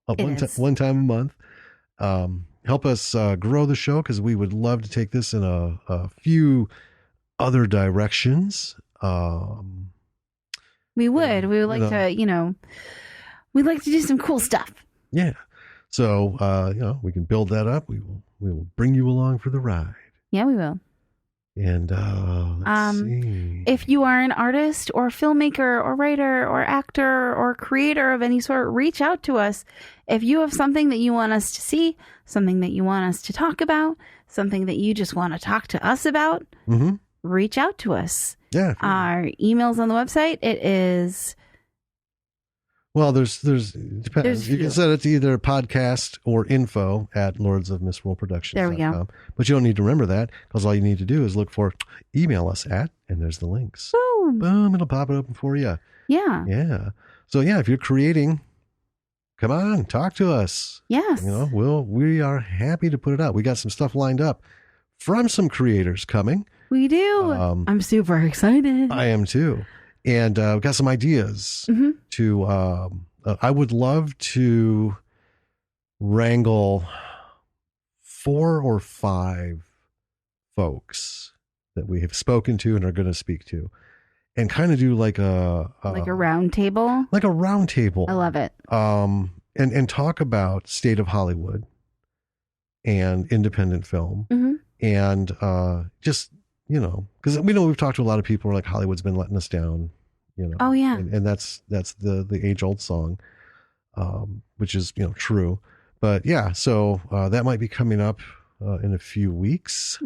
B: One time a month. Help us grow the show because we would love to take this in a few other directions.
C: We would like to, we'd like to do some cool stuff.
B: Yeah. So, we can build that up. We will bring you along for the ride.
C: Yeah, we will.
B: And let's see.
C: If you are an artist or filmmaker or writer or actor or creator of any sort, reach out to us. If you have something that you want us to see, something that you want us to talk about, something that you just want to talk to us about, reach out to us.
B: Yeah.
C: Our email's on the website. It is...
B: Well, there's depends. You can set it to either podcast or info at lordsofmisruleproductions.com.
C: There we go.
B: But you don't need to remember that because all you need to do is look for email us at, and there's the links.
C: Boom.
B: Boom. It'll pop it open for you.
C: Yeah.
B: Yeah. So yeah, if you're creating, come on, talk to us.
C: Yes.
B: We are happy to put it out. We got some stuff lined up from some creators coming.
C: We do. I'm super excited.
B: I am too. And we've got some ideas to, I would love to wrangle 4 or 5 folks that we have spoken to and are going to speak to and kind of do like a
C: round table.
B: Like a round table.
C: I love it.
B: And talk about state of Hollywood and independent film and just, because we know we've talked to a lot of people who are like Hollywood's been letting us down,
C: Oh yeah.
B: and that's the age old song, which is, true, but yeah. So, that might be coming up, in a few weeks.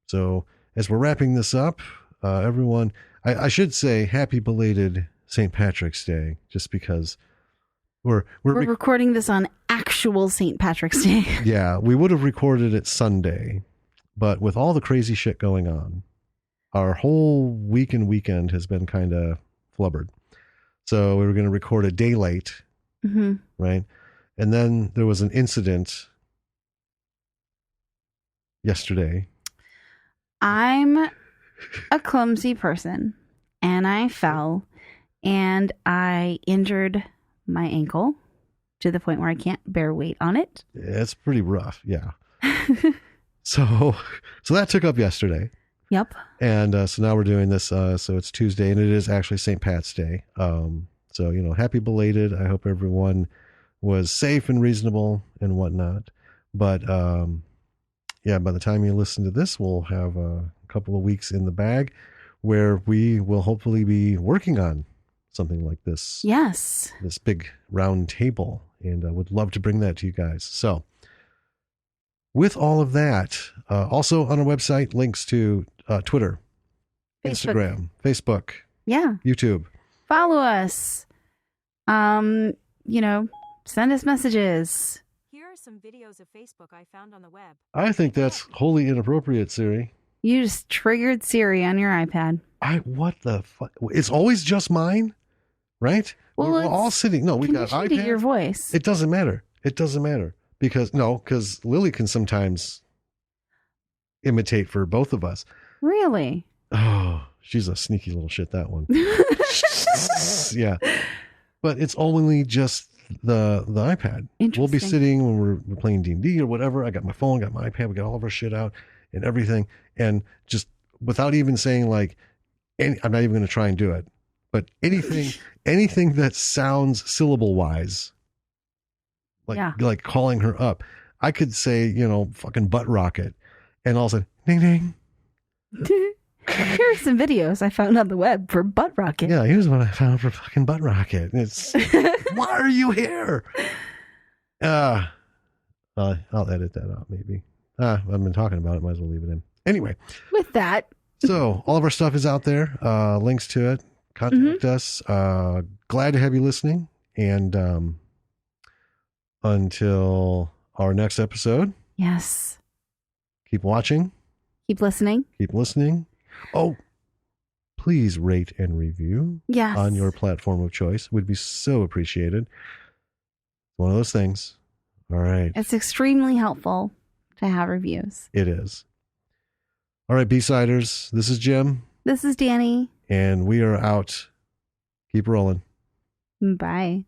B: So as we're wrapping this up, everyone, I should say happy belated St. Patrick's Day, just because we're
C: recording this on actual St. Patrick's Day.
B: Yeah. We would have recorded it Sunday, but with all the crazy shit going on, our whole week and weekend has been kind of flubbered. So we were going to record a day late, right? And then there was an incident yesterday.
C: I'm a clumsy person, and I fell, and I injured my ankle to the point where I can't bear weight on it.
B: It's pretty rough, yeah. So that took up yesterday.
C: Yep.
B: And so now we're doing this. So it's Tuesday, and it is actually St. Pat's Day. So, happy belated. I hope everyone was safe and reasonable and whatnot. But yeah, by the time you listen to this, we'll have a couple of weeks in the bag where we will hopefully be working on something like this.
C: Yes.
B: This big round table. And I would love to bring that to you guys. So with all of that, also on our website, links to Twitter, Instagram, Facebook, YouTube.
C: Follow us. Send us messages.
G: Here are some videos of Facebook I found on the web.
B: I think that's wholly inappropriate, Siri.
C: You just triggered Siri on your iPad.
B: What the fuck? It's always just mine, right?
C: Well,
B: we're all sitting. No, we got
C: conditioned to
B: iPad.
C: your voice.
B: It doesn't matter. Because Lily can sometimes imitate for both of us.
C: Really?
B: Oh, she's a sneaky little shit, that one. Yeah. But it's only just the iPad. We'll be sitting when we're playing D&D or whatever. I got my phone, got my iPad, we got all of our shit out and everything. And just without even saying I'm not even going to try and do it, but anything that sounds syllable wise, like calling her up, I could say, fucking butt rocket, and all of a sudden, ding, ding.
C: Here are some videos I found on the web for butt rocket.
B: Yeah, here's what I found for fucking butt rocket. It's why are you here? I'll edit that out maybe. I've been talking about it. Might as well leave it in. Anyway,
C: with that,
B: so all of our stuff is out there. Links to it. Contact us. Glad to have you listening. And until our next episode.
C: Yes.
B: Keep watching.
C: Keep listening.
B: Keep listening. Oh, please rate and review on your platform of choice. Would be so appreciated. One of those things. All right.
C: It's extremely helpful to have reviews.
B: It is. All right, B-Siders. This is Jim.
C: This is Danny.
B: And we are out. Keep rolling.
C: Bye.